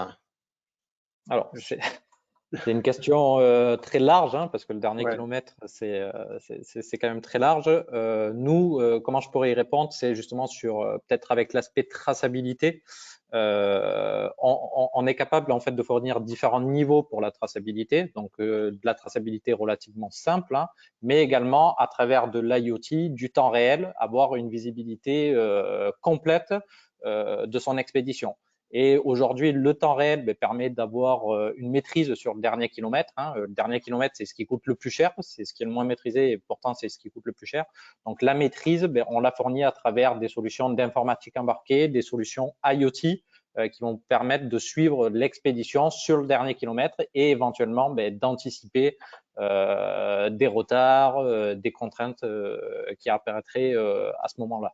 S4: Alors, c'est une question très large, hein, parce que le dernier
S1: Ouais.
S4: kilomètre, c'est quand même très large. Nous, comment je pourrais y répondre, c'est justement sur peut-être avec l'aspect traçabilité. On est capable en fait de fournir différents niveaux pour la traçabilité, donc de la traçabilité relativement simple, hein, mais également à travers de l'IoT, du temps réel, avoir une visibilité complète de son expédition. Et aujourd'hui, le temps réel permet d'avoir une maîtrise sur le dernier kilomètre, hein. Le dernier kilomètre, c'est ce qui coûte le plus cher, c'est ce qui est le moins maîtrisé et pourtant c'est ce qui coûte le plus cher. Donc la maîtrise, on la fournit à travers des solutions d'informatique embarquée, des solutions IoT qui vont permettre de suivre l'expédition sur le dernier kilomètre et éventuellement d'anticiper des retards, des contraintes qui apparaîtraient à ce moment-là.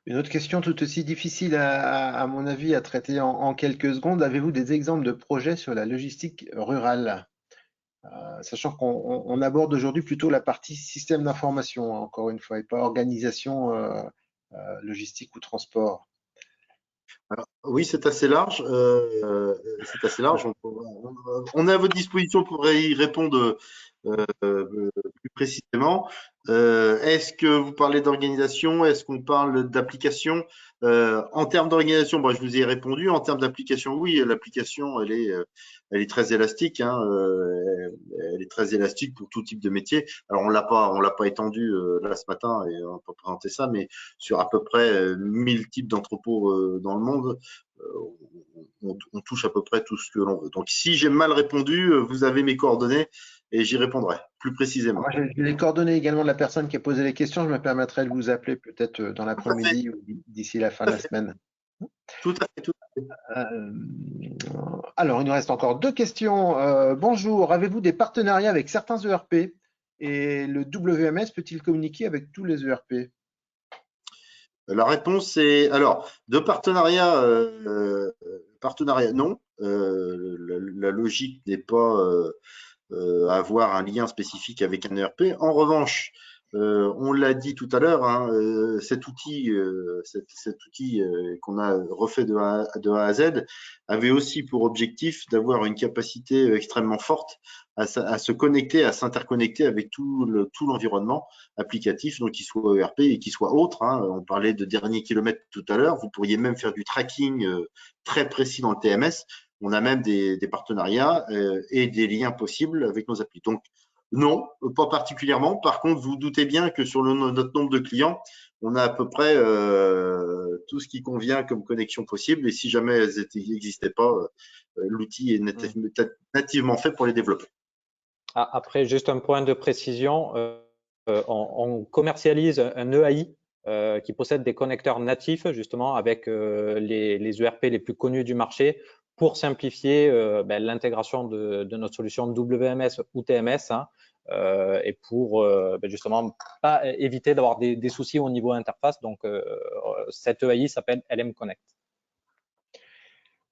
S1: Une autre question tout aussi difficile à mon avis à traiter en quelques secondes. Avez-vous des exemples de projets sur la logistique rurale? Sachant qu'on aborde aujourd'hui plutôt la partie système d'information, hein, encore une fois, et pas organisation logistique ou transport.
S2: Alors, oui, c'est assez large. C'est assez large. On est à votre disposition pour y répondre plus précisément. Est-ce que vous parlez d'organisation? Est-ce qu'on parle d'application? En termes d'organisation, je vous ai répondu. En termes d'application, oui, l'application, elle est très élastique. Hein, elle est très élastique pour tout type de métier. Alors, on l'a pas étendu là ce matin et on peut présenter ça, mais sur à peu près 1000 types d'entrepôts dans le monde, on touche à peu près tout ce que l'on veut. Donc, si j'ai mal répondu, vous avez mes coordonnées et j'y répondrai plus précisément.
S1: Moi, j'ai les coordonnées également de la personne qui a posé les questions. Je me permettrai de vous appeler peut-être dans l'après-midi ou d'ici la fin de la semaine.
S2: Tout à fait, tout à fait.
S1: Alors, il nous reste encore deux questions. Bonjour, avez-vous des partenariats avec certains ERP et le WMS peut-il communiquer avec tous les ERP?
S2: La réponse est alors de partenariat, non. La logique n'est pas avoir un lien spécifique avec un ERP. En revanche, on l'a dit tout à l'heure, hein, cet outil qu'on a refait de A à Z avait aussi pour objectif d'avoir une capacité extrêmement forte à se connecter, à s'interconnecter avec tout l'environnement applicatif, donc qu'il soit ERP et qu'il soit autre. Hein. On parlait de dernier kilomètre tout à l'heure. Vous pourriez même faire du tracking très précis dans le TMS. On a même des partenariats et des liens possibles avec nos applis. Donc, non, pas particulièrement. Par contre, vous doutez bien que sur notre nombre de clients, on a à peu près tout ce qui convient comme connexion possible. Et si jamais elles n'existaient pas, l'outil est nativement fait pour les développer.
S4: Après, juste un point de précision, on commercialise un EAI qui possède des connecteurs natifs justement avec les ERP les plus connus du marché pour simplifier l'intégration de notre solution WMS ou TMS, hein, et pour justement pas éviter d'avoir des soucis au niveau interface. Donc, cette EAI s'appelle LM Connect.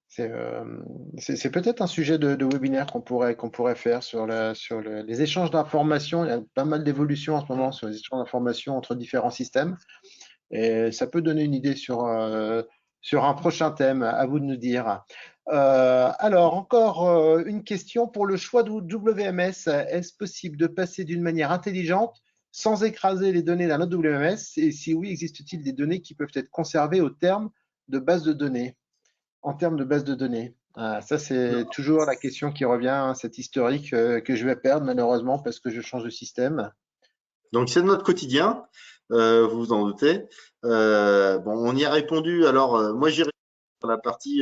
S1: C'est peut-être un sujet de webinaire qu'on pourrait faire sur les échanges d'informations. Il y a pas mal d'évolutions en ce moment sur les échanges d'informations entre différents systèmes. Et ça peut donner une idée sur un prochain thème, à vous de nous dire. Alors, encore une question pour le choix de WMS. Est-ce possible de passer d'une manière intelligente sans écraser les données d'un autre WMS? Et si oui, existe-t-il des données qui peuvent être conservées au terme de base de données? En termes de base de données. Ça, c'est toujours la question qui revient, hein, cet historique que je vais perdre malheureusement parce que je change de système.
S2: Donc, c'est notre quotidien. vous vous en doutez. Bon, on y a répondu. Alors, moi, j'ai répondu sur la partie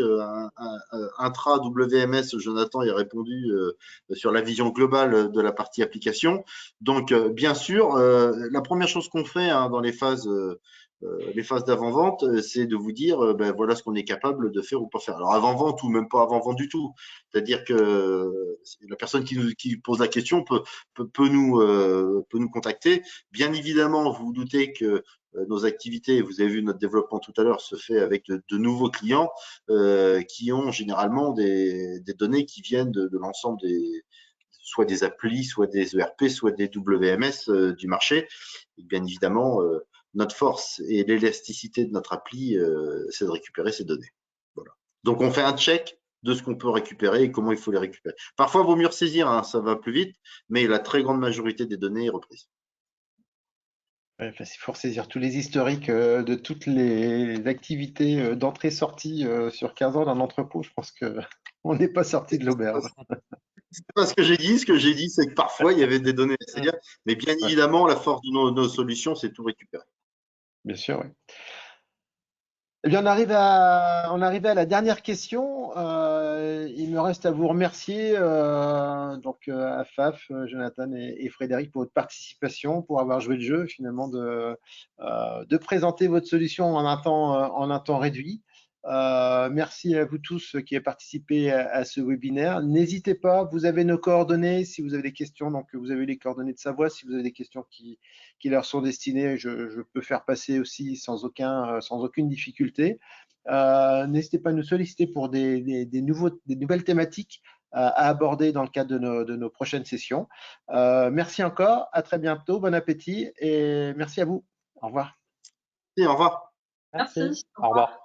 S2: intra WMS. Jonathan y a répondu sur la vision globale de la partie application. Donc, bien sûr, la première chose qu'on fait dans les phases d'avant-vente, c'est de vous dire, ben, voilà ce qu'on est capable de faire ou pas faire. Alors, avant-vente ou même pas avant-vente du tout. C'est-à-dire que la personne qui pose la question peut nous contacter. Bien évidemment, vous vous doutez que nos activités, vous avez vu notre développement tout à l'heure, se fait avec de nouveaux clients qui ont généralement des données qui viennent de l'ensemble soit des applis, soit des ERP, soit des WMS du marché. Et bien évidemment, notre force et l'élasticité de notre appli, c'est de récupérer ces données. Voilà. Donc, on fait un check de ce qu'on peut récupérer et comment il faut les récupérer. Parfois, il vaut mieux ressaisir, ça va plus vite, mais la très grande majorité des données est reprise.
S1: Ouais, il faut saisir tous les historiques de toutes les activités d'entrée-sortie sur 15 ans d'un entrepôt. Je pense qu'on n'est pas sorti de l'auberge.
S2: C'est pas ce que j'ai dit. Ce que j'ai dit, c'est que parfois, il y avait des données à saisir. Mais bien évidemment, la force de nos solutions, c'est tout récupérer.
S1: Bien sûr, oui. Eh bien, on arrive à la dernière question. Il me reste à vous remercier, à Faf, Jonathan et Frédéric pour votre participation, pour avoir joué le jeu finalement de présenter votre solution en un temps réduit. Merci à vous tous qui avez participé à ce webinaire. N'hésitez pas, vous avez nos coordonnées si vous avez des questions. Donc, vous avez les coordonnées de Savoie. Si vous avez des questions qui leur sont destinées, je peux faire passer aussi sans aucune difficulté. N'hésitez pas à nous solliciter pour des nouvelles thématiques à aborder dans le cadre de nos prochaines sessions. Merci encore, à très bientôt, bon appétit et merci à vous. Au revoir.
S2: Et au revoir.
S3: Merci.
S4: Au revoir.